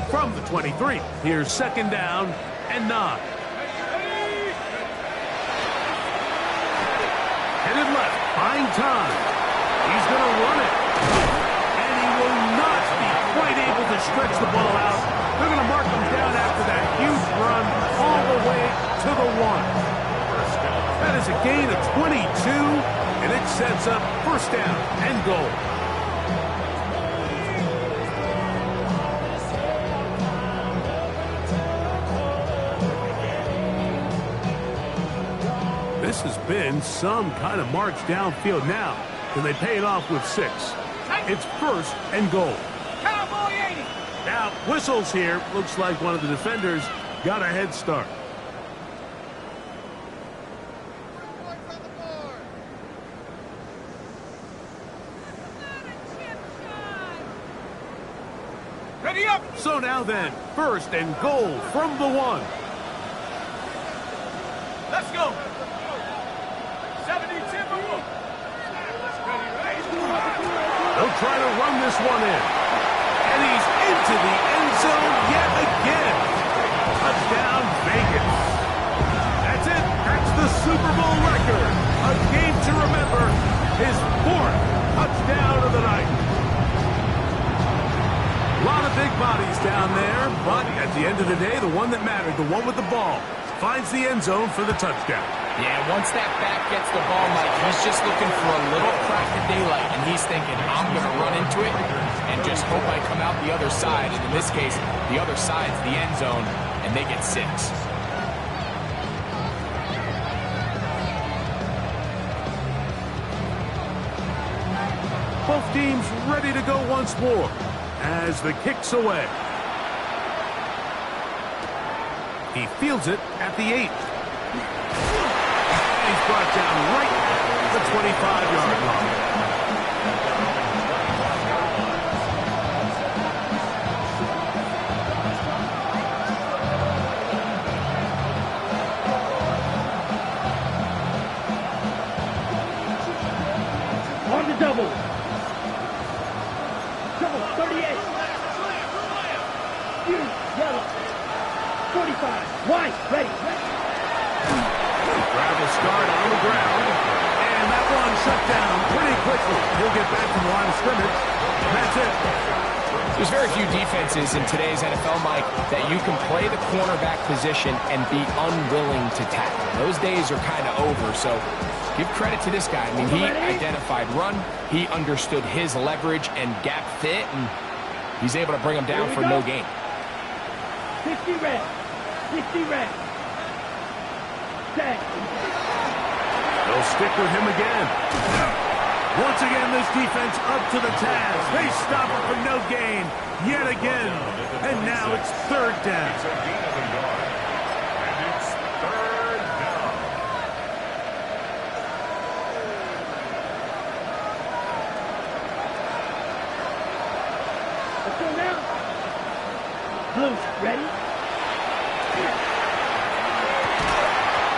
From the 23, here's 2nd down and 9. Headed left, buying time. He's going to run it. And he will not be quite able to stretch the ball out. They're going to mark him down after that huge run all the way to the 1. That is a gain of 22, and it sets up first down and goal. This has been some kind of march downfield now. Can they pay it off with 6? It's 1st and goal. Cowboy 80. Now, whistles here. Looks like one of the defenders got a head start. Ready up. So now then, first and goal from the 1. Let's go. 70 Timberwolves. They'll try to run this one in. And he's into the end zone yet again. Touchdown, Vegas. That's it. That's the Super Bowl record. A game to remember. His 4th touchdown of the night. A lot of big bodies down there, but at the end of the day, the one that mattered, the one with the ball, finds the end zone for the touchdown. Yeah, once that back gets the ball, Mike, he's just looking for a little crack of daylight, and he's thinking, I'm going to run into it and just hope I come out the other side. And in this case, the other side's the end zone, and they get 6. Both teams ready to go once more as the kick's away. He fields it at the 8. And he's brought down right at the 25-yard line. On the double. Double, 38. Yellow. 45. White, ready. Gravel start on the ground. And that one shut down pretty quickly. He'll get back from the line of scrimmage. And that's it. There's very few defenses in today's NFL, Mike, that you can play the cornerback position and be unwilling to tackle. Those days are kind of over, so give credit to this guy. I mean, he identified run, he understood his leverage and gap fit, and he's able to bring him down for no gain. 50 red. 60 red. 10. They'll stick with him again. Once again, this defense up to the task. They stop it for no gain yet again. And now it's 3rd down. It's a gain of a yard. And it's 3rd down. Let's go now. Blue, ready?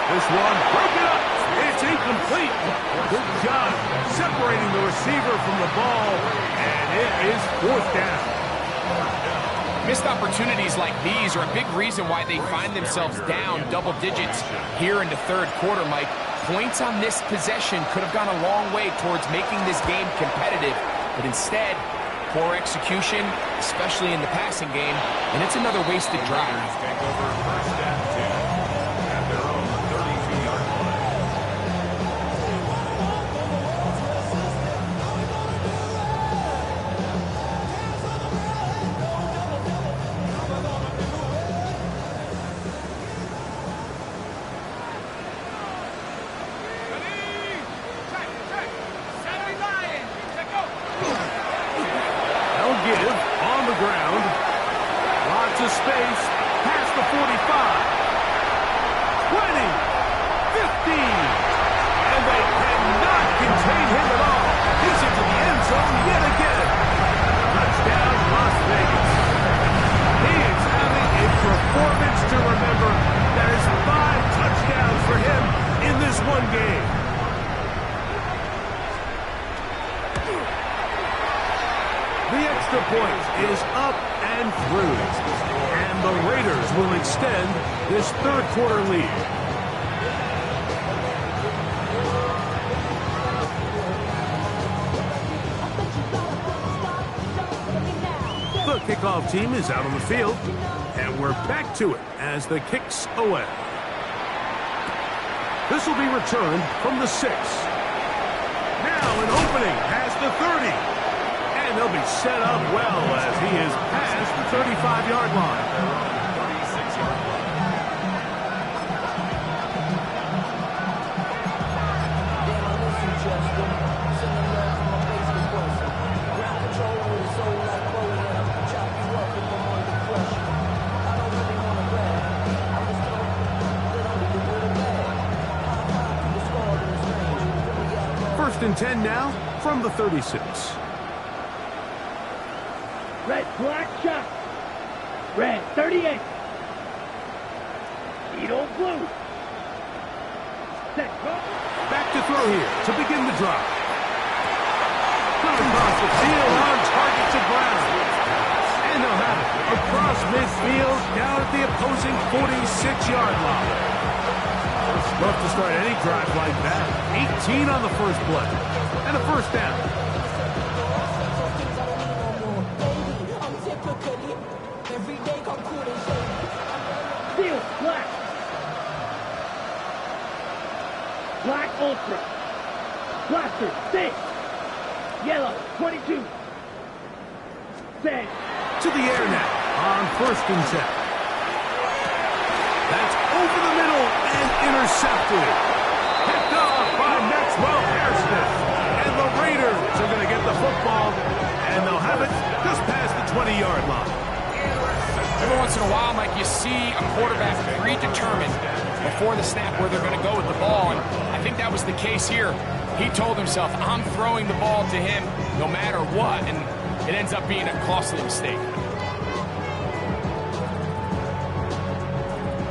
This one, break it up. It's incomplete. Good job separating the receiver from the ball. And it is 4th down. Missed opportunities like these are a big reason why they find themselves down double digits here in the 3rd quarter, Mike. Points on this possession could have gone a long way towards making this game competitive, but instead, poor execution, especially in the passing game, and it's another wasted drive. Take over 1st and 10 at their own 32-yard line. They'll give on the ground. Lots of space. Past the 45. 20. 15. And they cannot contain him at all. He's into the end zone yet again. Touchdown, Las Vegas. He is having a performance to remember. There's 5 touchdowns for him in this one game. The extra point is up and through. And the Raiders will extend this 3rd quarter lead. The kickoff team is out on the field. And we're back to it as the kick's away. This will be returned from the 6. Now an opening past the 30. And they'll be set up well as he is past the 35-yard line. 36-yard line. Damn, I miss you, Chester. Sending love from my bass compressor. Ground control with a soul like Bowie, and I can chop you up if I'm under pressure. I don't really want to brag. I'm just telling you that I'm either good or bad. High five to the squad in this range. Really got it. 1st and 10 now from the 36. Red, black, shot. 38. Edo Blue. Set, go. Back to throw here to begin the drive. Coming across the field on target to Brown. And they'll have it across midfield down at the opposing 46-yard line. It's rough to start any drive like that. 18 on the first play. And a first down. Field, black. Black Ultra. Blaster, 6. Yellow, 22. Set. To the air now on first and 10. That's over the middle and intercepted. Picked off by Maxwell Hairsmith. And the Raiders are going to get the football, and they'll have it just past the 20-yard line. Every once in a while, Mike, you see a quarterback predetermined before the snap where they're going to go with the ball, and I think that was the case here. He told himself, I'm throwing the ball to him no matter what, and it ends up being a costly mistake.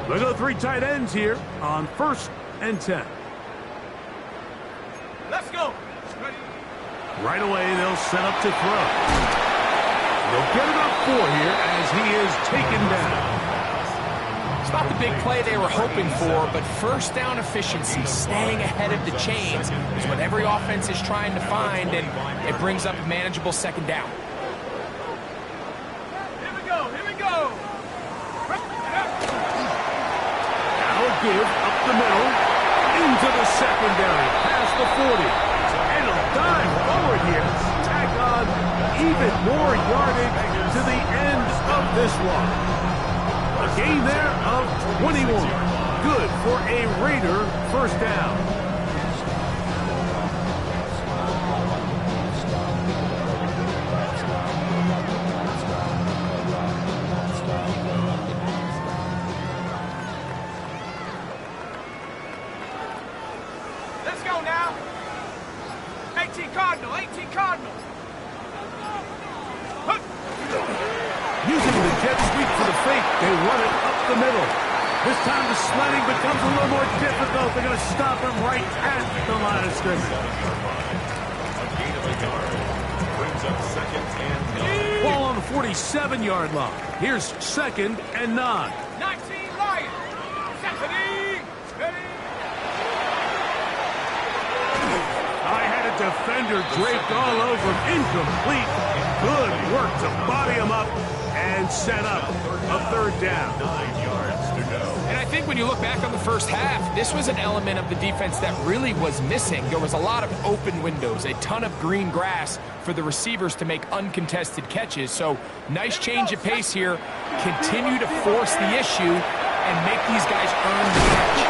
Look at the three tight ends here on first and 10. Let's go. Ready. Right away, they'll set up to throw. They'll get it up 4 here as he is taken down. It's not the big play they were hoping for, but first down efficiency, staying ahead of the chains, is what every offense is trying to find, and it brings up a manageable second down. Here we go. Here we go. Now a give up the middle into the secondary past the 40. And he'll dive forward here. Tack on even more yardage to the end of this one. A gain there of 21. Good for a Raider first down. Let's go now. 18 Cardinal. 18 Cardinal. Using the jet sweep for the fake, they run it up the middle. This time the sledding becomes a little more difficult. They're going to stop him right at the line of scrimmage. A gain of a yard. Brings up second and 9. Ball on the 47-yard line. Here's second and 9. 19 Lions. Stephanie. Ready. I had a defender draped all over him. Incomplete. Good work to body him up and set up a third down. 9 yards to go. And I think when you look back on the first half, this was an element of the defense that really was missing. There was a lot of open windows, a ton of green grass for the receivers to make uncontested catches. So nice change of pace here. Continue to force the issue and make these guys earn the catch.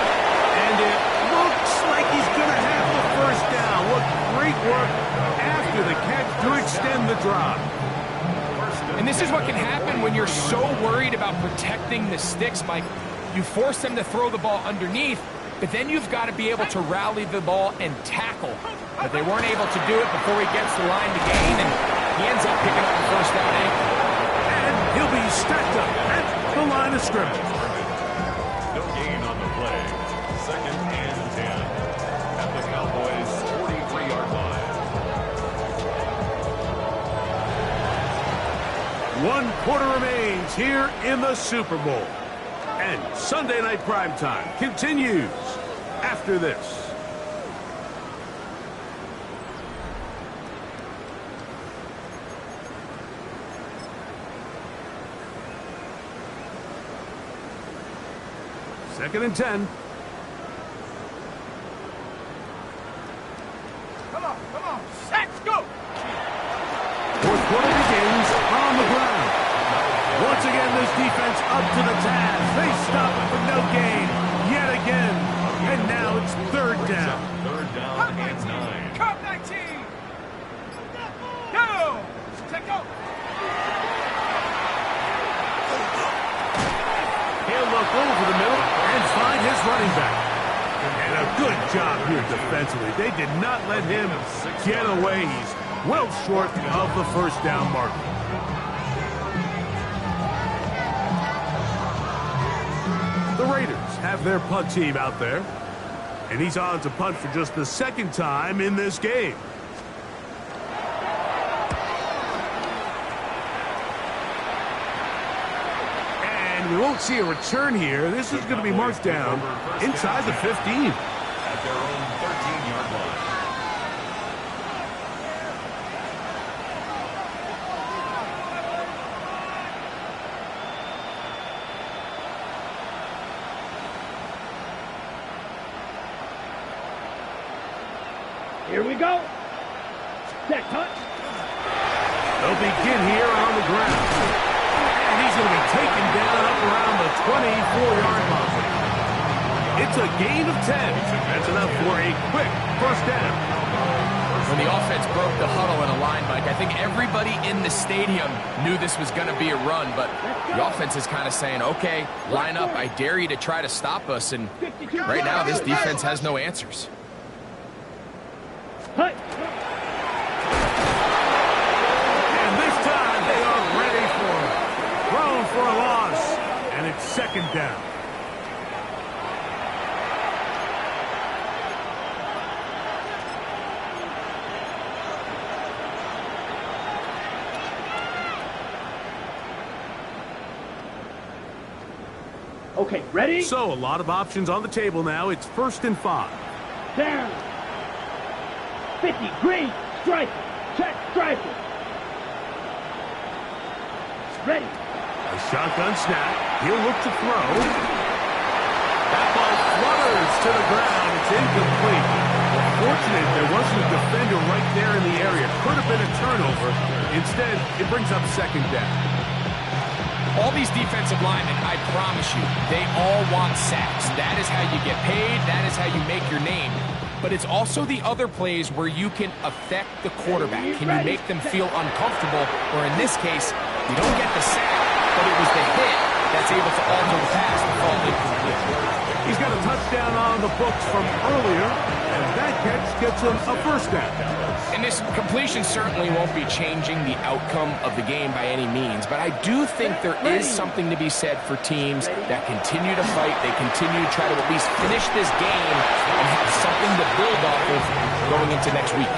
And it looks like he's going to have the first down. What great work after the catch to extend the drive. And this is what can happen when you're so worried about protecting the sticks, Mike. You force them to throw the ball underneath, but then you've got to be able to rally the ball and tackle. But they weren't able to do it before he gets the line to gain, and he ends up picking up the first down angle. And he'll be stacked up at the line of scrimmage. No gain on the play. Second and 10. At the Cowboys' 43-yard line. 1 quarter remains here in the Super Bowl. And Sunday Night Primetime continues after this. Second and 10. Come on. Set. Go. Fourth quarter begins on the ground. Once again, this defense up to the task. They stop it with no gain yet again. And now it's third down. Third down and 9. Cup 19. Go. Take go. He'll look over the middle and find his running back. And a good job here defensively. They did not let him get away. He's well short of the first down marker. their punt team out there. And he's on to punt for just the second time in this game. And we won't see a return here. This is going to be marked down inside the 15. At their own 13-yard line. Here we go. Set touch. They'll begin here on the ground. And he's going to be taken down up around the 24-yard line. It's a gain of 10. That's enough for a quick first down. When the offense broke the huddle in a line, Mike, I think everybody in the stadium knew this was going to be a run, but the offense is kind of saying, okay, line up. I dare you to try to stop us. And right now, this defense has no answers. Hut. And this time they are ready for it. Thrown for a loss. And it's second down. Okay, ready? So a lot of options on the table now. It's 1st and 5. Down. 50, green, striker, check, striker. Ready. A shotgun snap. He'll look to throw. That ball flutters to the ground. It's incomplete. Fortunate there wasn't a defender right there in the area. Could have been a turnover. Instead, it brings up second down. All these defensive linemen, I promise you, they all want sacks. That is how you get paid. That is how you make your name. But it's also the other plays where you can affect the quarterback. Can you make them feel uncomfortable? Or in this case, you don't get the sack, but it was the hit that's able to alter the pass and fall incomplete. He's got a touchdown on the books from earlier, and that catch gets him a first down. And this completion certainly won't be changing the outcome of the game by any means, but I do think there is something to be said for teams that continue to fight. They continue to try to at least finish this game and have something to build off of going into next week.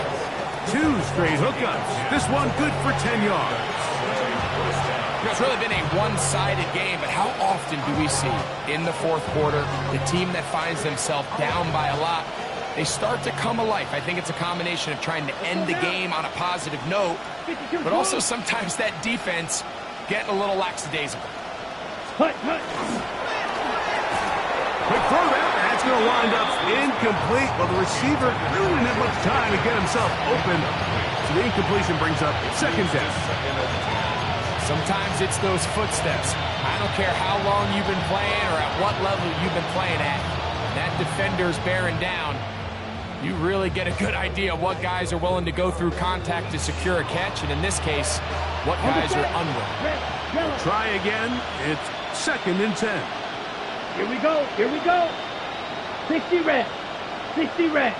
2 straight hookups. This one good for 10 yards. It's really been a one-sided game, but how often do we see in the fourth quarter the team that finds themselves down by a lot, they start to come alive? I think it's a combination of trying to end the game on a positive note, but also sometimes that defense getting a little lackadaisical. Hut, hut. Quick throw there. That's going to wind up incomplete. Well, the receiver really didn't have much time to get himself open. So the incompletion brings up second down. Sometimes it's those footsteps. I don't care how long you've been playing or at what level you've been playing at. That defender's bearing down. You really get a good idea of what guys are willing to go through contact to secure a catch, and in this case, what guys are unwilling. Try again. It's 2nd and 10. Here we go, here we go. 60 red, 60 red.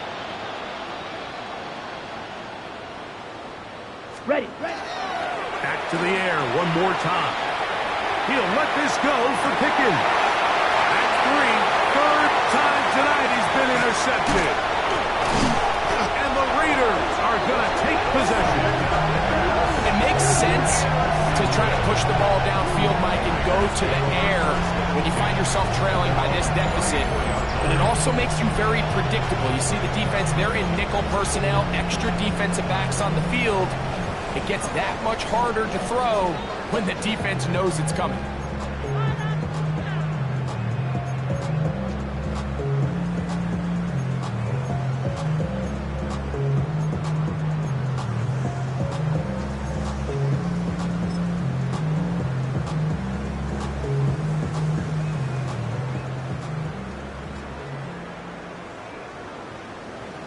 Ready, ready. Back to the air one more time. He'll let this go for Pickens. That's 3. Third time tonight he's been intercepted. And the Raiders are going to take possession. It makes sense to try to push the ball downfield, Mike, and go to the air when you find yourself trailing by this deficit. But it also makes you very predictable. You see the defense, they're in nickel personnel, extra defensive backs on the field. It gets that much harder to throw when the defense knows it's coming.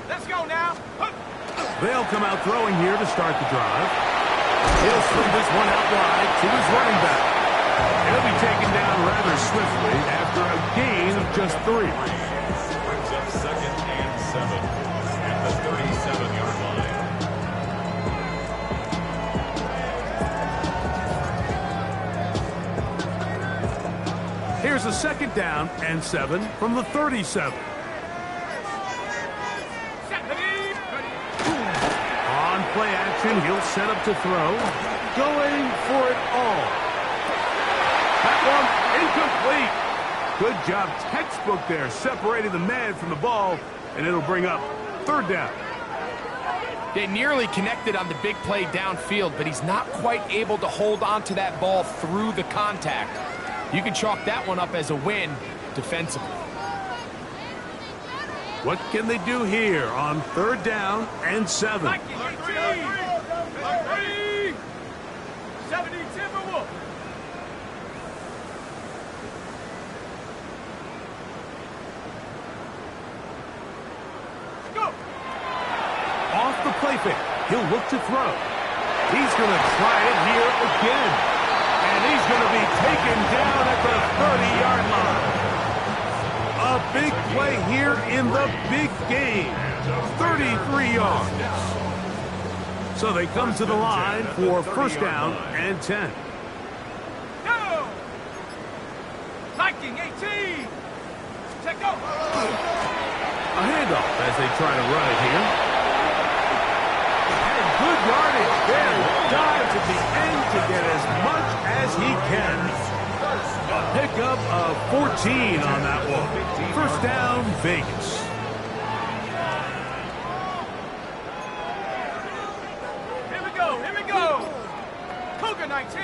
Let's go now. They'll come out throwing here to start the drive. He'll swing this one out wide to his running back. He'll be taken down rather swiftly after a gain of just 3. Brings up 2nd and 7 at the 37-yard line. Here's a 2nd down and 7 from the 37. On play action, he'll set up to throw. Going for it all. That one incomplete. Good job, textbook there, separating the man from the ball, and it'll bring up 3rd down. They nearly connected on the big play downfield, but he's not quite able to hold on to that ball through the contact. You can chalk that one up as a win defensively. What can they do here on 3rd down and 7? 70 Timberwolves. Go. Off the play fake, he'll look to throw. He's going to try it here again. And he's going to be taken down at the 30-yard line. A big play here in the big game. 33 yards. So they come to the line for 1st down and 10. Go. Viking 18. Take over. A handoff as they try to run it here. And good yardage there. Dives at the end to get as much as he can. A pickup of 14 on that one. 1st down, Vegas. Here we go. Cougar 19.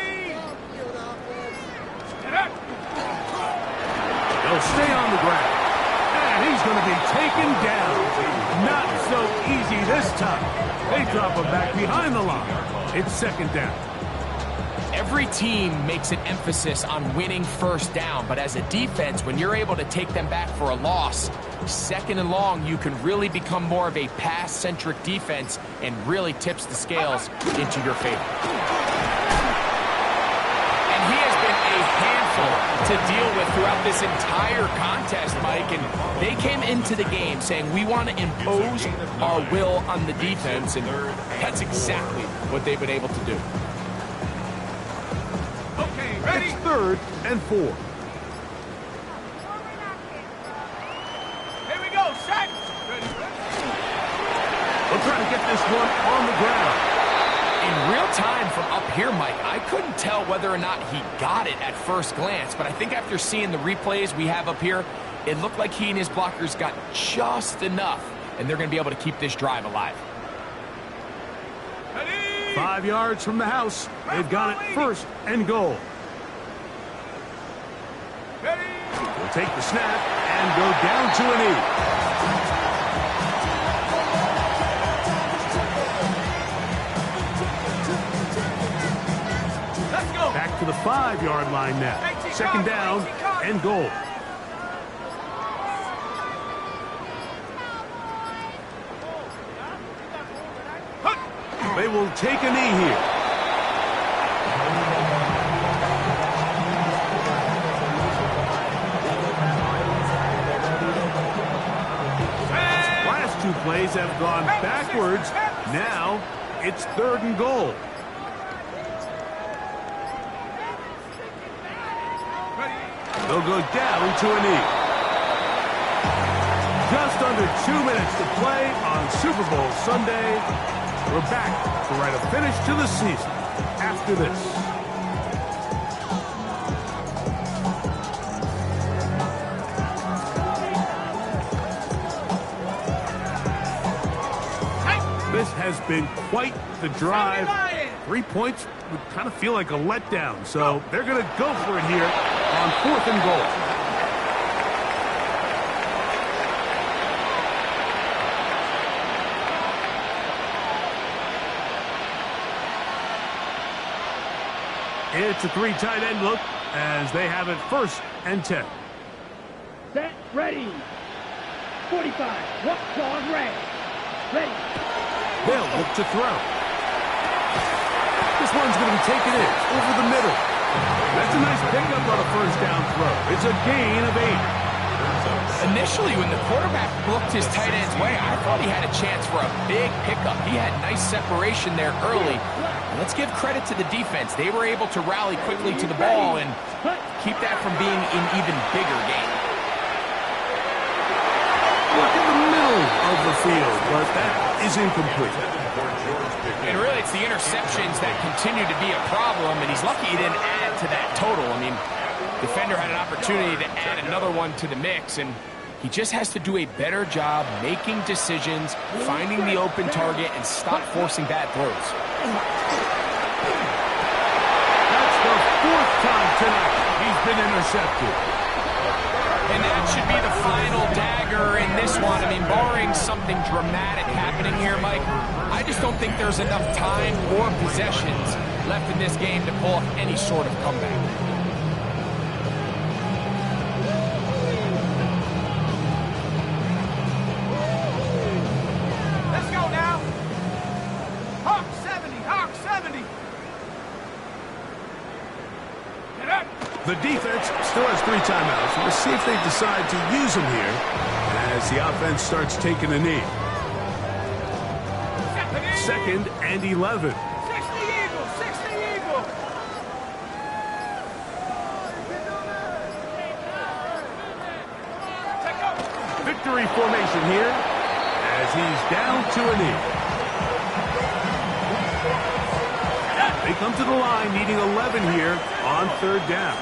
He'll stay on the ground. And he's going to be taken down. Not so easy this time. They drop him back behind the line. It's 2nd down. Every team makes an emphasis on winning 1st down, but as a defense, when you're able to take them back for a loss, 2nd and long, you can really become more of a pass-centric defense and really tips the scales into your favor. And he has been a handful to deal with throughout this entire contest, Mike, and they came into the game saying, we want to impose our will on the defense, and that's exactly what they've been able to do. Okay, ready. It's 3rd and 4. Here we go. Set. Ready. They'll try to get this one on the ground. In real time from up here, Mike, I couldn't tell whether or not he got it at first glance, but I think after seeing the replays we have up here, it looked like he and his blockers got just enough, and they're going to be able to keep this drive alive. 5 yards from the house. They've got it 1st and goal. We'll take the snap and go down to a knee. Let's go. Back to the 5-yard line now. 2nd down and goal. They will take a knee here. Last 2 plays have gone backwards. Now it's 3rd and goal. They'll go down to a knee. Just under 2 minutes to play on Super Bowl Sunday. We're back to write a finish to the season after this. This has been quite the drive. 3 points would kind of feel like a letdown, so they're going to go for it here on 4th and goal. It's a 3 tight end look as they have it 1st and 10. Set, ready. 45. What song red? Ready. They'll look to throw. This one's going to be taken in over the middle. That's a nice pickup on a 1st down throw. It's a gain of 8. Initially, when the quarterback looked his tight end's way, I thought he had a chance for a big pickup. He had nice separation there early. And let's give credit to the defense. They were able to rally quickly to the ball and keep that from being an even bigger game. Look in the middle of the field, but that is incomplete. And really, it's the interceptions that continue to be a problem, and he's lucky he didn't add to that total. I mean, defender had an opportunity to add another one to the mix, and he just has to do a better job making decisions, finding the open target, and stop forcing bad throws. That's the fourth time tonight he's been intercepted. And that should be the final dagger in this one. I mean, barring something dramatic happening here, Mike, I just don't think there's enough time or possessions left in this game to pull off any sort of comeback. Let's go now. Hawk 70, Hawk 70. Get up. The defense still has 3 timeouts. We'll see if they decide to use them here as the offense starts taking a knee. Second and 11. 60 Eagles, 60 Eagles. Take over. Victory formation here as he's down to a knee. They come to the line needing 11 here on 3rd down.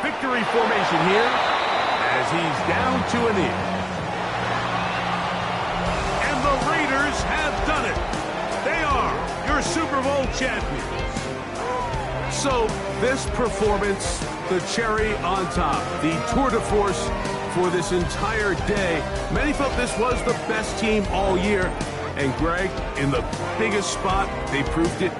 Victory formation here as he's down to a knee. And the Raiders have done it. They are your Super Bowl champions. So this performance, the cherry on top, the tour de force for this entire day. Many felt this was the best team all year. And Greg, in the biggest spot, they proved it.